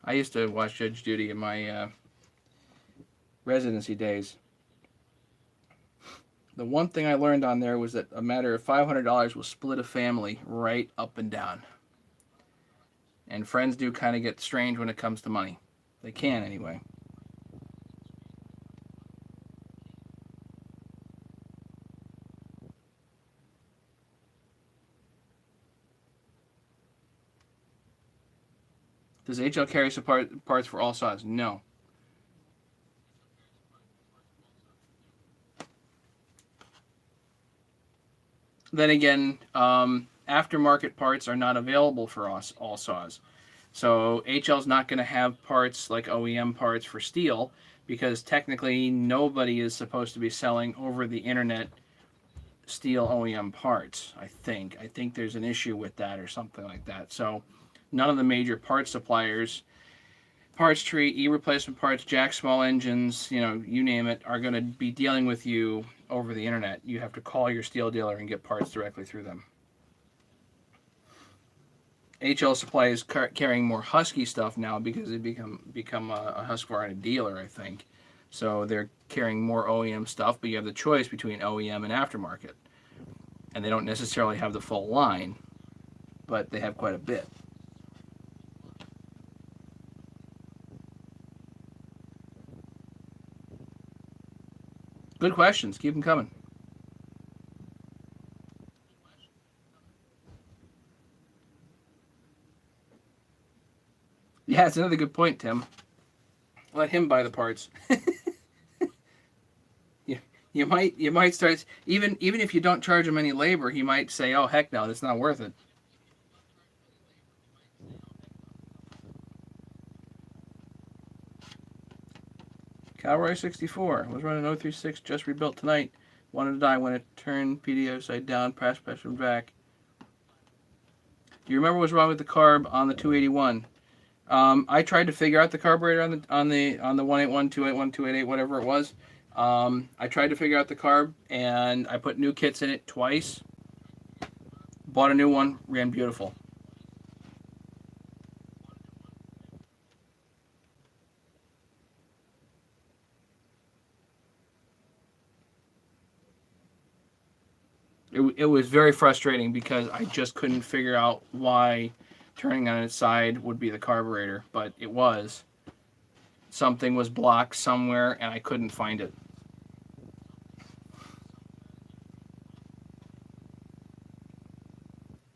Speaker 1: I used to watch Judge Judy in my residency days. The one thing I learned on there was that a matter of $500 will split a family right up and down. And friends do kind of get strange when it comes to money. They can, anyway. Does HL carry support parts for all saws? No. Then again, aftermarket parts are not available for us all saws. So HL's not going to have parts like OEM parts for steel because technically nobody is supposed to be selling over the internet steel OEM parts. I think there's an issue with that or something like that. So none of the major parts suppliers, Parts Tree, e-replacement parts, Jack Small Engines, you name it, are going to be dealing with you over the internet. You have to call your steel dealer and get parts directly through them. HL Supply is carrying more Husky stuff now because they become a Husqvarna dealer, I think. So they're carrying more OEM stuff, but you have the choice between OEM and aftermarket. And they don't necessarily have the full line, but they have quite a bit. Good questions. Keep them coming. Yeah, it's another good point, Tim. Let him buy the parts. you might start even if you don't charge him any labor, he might say, "Oh heck no, that's not worth it." Calroy 64 was running 036, just rebuilt tonight. Wanted to die when it turned PD upside down, press from back. Do you remember what's wrong with the carb on the 281? I tried to figure out the carburetor on the 181, 281, 288, whatever it was. I tried to figure out the carb, and I put new kits in it twice. Bought a new one, ran beautiful. It was very frustrating because I just couldn't figure out why turning on its side would be the carburetor, but it was. Something was blocked somewhere, and I couldn't find it.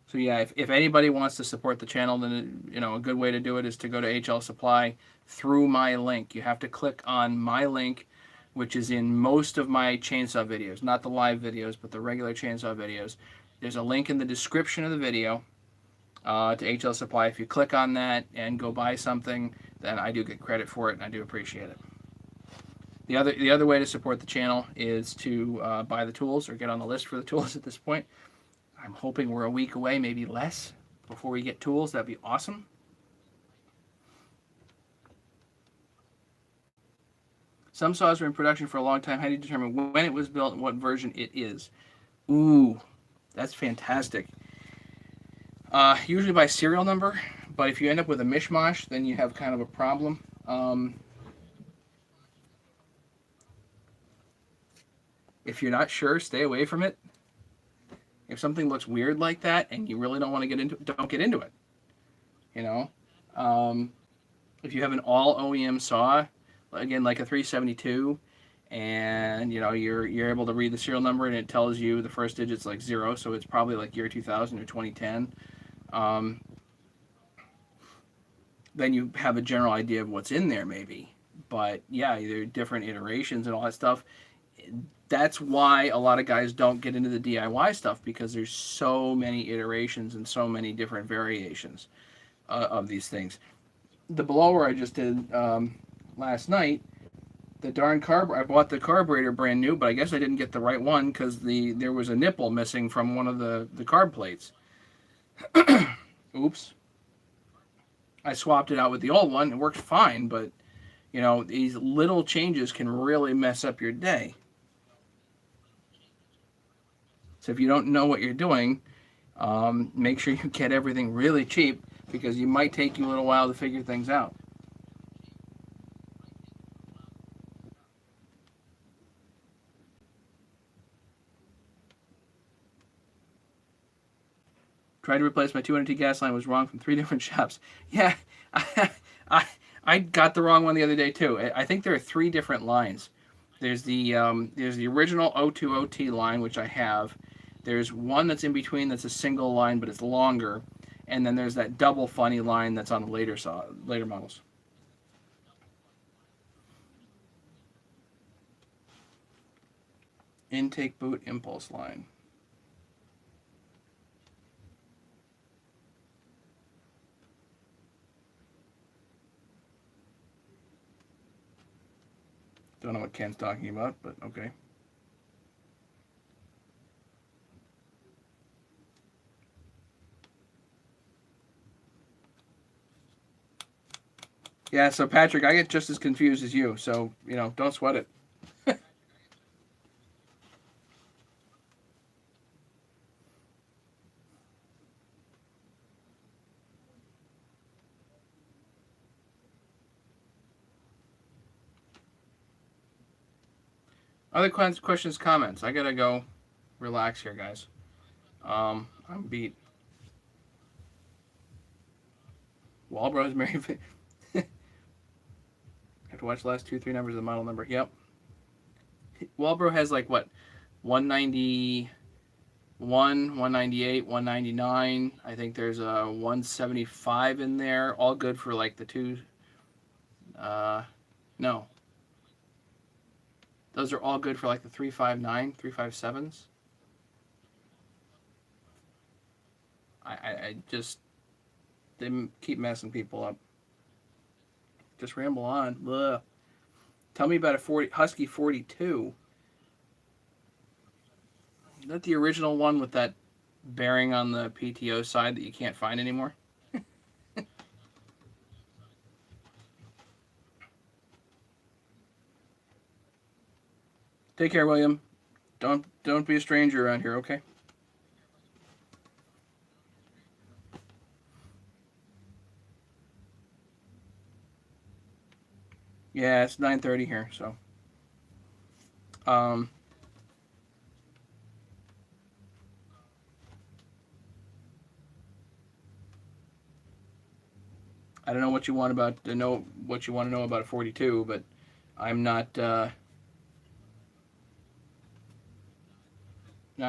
Speaker 1: So yeah, if anybody wants to support the channel, then a good way to do it is to go to HL Supply through my link. You have to click on my link, which is in most of my chainsaw videos, not the live videos, but the regular chainsaw videos. There's a link in the description of the video to HL Supply. If you click on that and go buy something, then I do get credit for it, and I do appreciate it. The other way to support the channel is to buy the tools or get on the list for the tools at this point. I'm hoping we're a week away, maybe less, before we get tools. That'd be awesome. Some saws were in production for a long time. How do you determine when it was built and what version it is? Ooh, that's fantastic. Usually by serial number, but if you end up with a mishmash, then you have kind of a problem. If you're not sure, stay away from it. If something looks weird like that and you really don't want to get into it, don't get into it. You know, if you have an all OEM saw, again like a 372, and you're able to read the serial number and it tells you the first digit's like 0, so it's probably like year 2000 or 2010. Then you have a general idea of what's in there maybe. But yeah, there are different iterations and all that stuff. That's why a lot of guys don't get into the DIY stuff, because there's so many iterations and so many different variations of these things. The blower I just did last night, the darn I bought the carburetor brand new, but I guess I didn't get the right one because there was a nipple missing from one of the carb plates. Oops. I swapped it out with the old one. It worked fine, but these little changes can really mess up your day. So if you don't know what you're doing, make sure you get everything really cheap, because it might take you a little while to figure things out. Tried to replace my 200T gas line, was wrong from 3 different shops. Yeah, I got the wrong one the other day too. I think there are 3 different lines. There's the original 020T line, which I have. There's one that's in between that's a single line, but it's longer. And then there's that double funny line that's on the later models. Intake boot impulse line. Don't know what Ken's talking about, but okay. Yeah, so Patrick, I get just as confused as you, so, don't sweat it. Other questions, comments. I gotta go relax here, guys. I'm beat. Walbro's Mary. Have to watch the last 2-3 numbers of the model number. Yep. Walbro has like what, 191, 198, 199. I think there's a 175 in there. All good for like the two. No. Those are all good for like the 359, 357s. I just, they keep messing people up. Just ramble on. Ugh. Tell me about a Husky 42. Is that the original one with that bearing on the PTO side that you can't find anymore? Take care, William. Don't be a stranger around here, okay? Yeah, it's 9:30 here, so. Um, I don't know what you want about to know what you want to know about a 42, but I'm not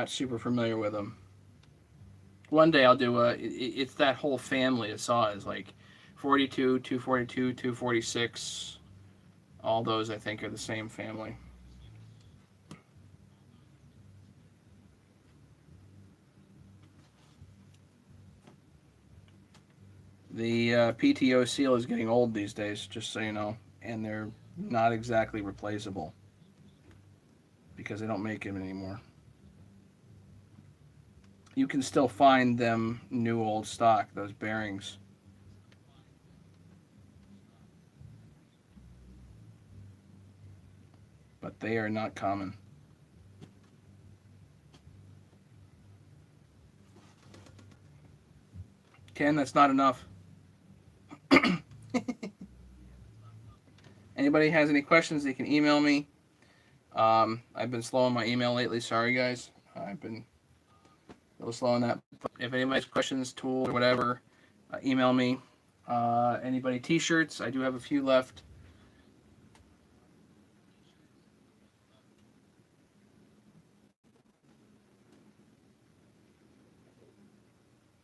Speaker 1: super familiar with them. One day I'll do it's that whole family of saws, like 42, 242, 246. All those I think are the same family. The PTO seal is getting old these days, just so you know, and they're not exactly replaceable because they don't make them anymore. You can still find them new old stock, those bearings. But they are not common. Ken, that's not enough. Anybody has any questions, they can email me. I've been slow on my email lately. Sorry, guys. I've been a little slow on that. But if anybody has questions, tools, or whatever, email me. Anybody t-shirts? I do have a few left.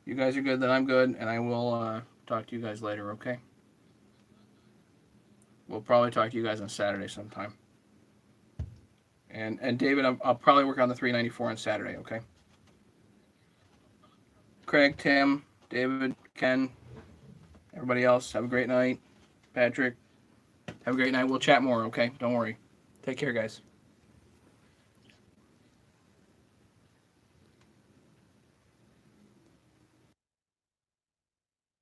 Speaker 1: You guys are good, then I'm good, and I will talk to you guys later, okay? We'll probably talk to you guys on Saturday sometime. And David, I'll probably work on the 394 on Saturday, okay? Craig, Tim, David, Ken, everybody else, have a great night. Patrick, have a great night. We'll chat more, okay? Don't worry. Take care, guys.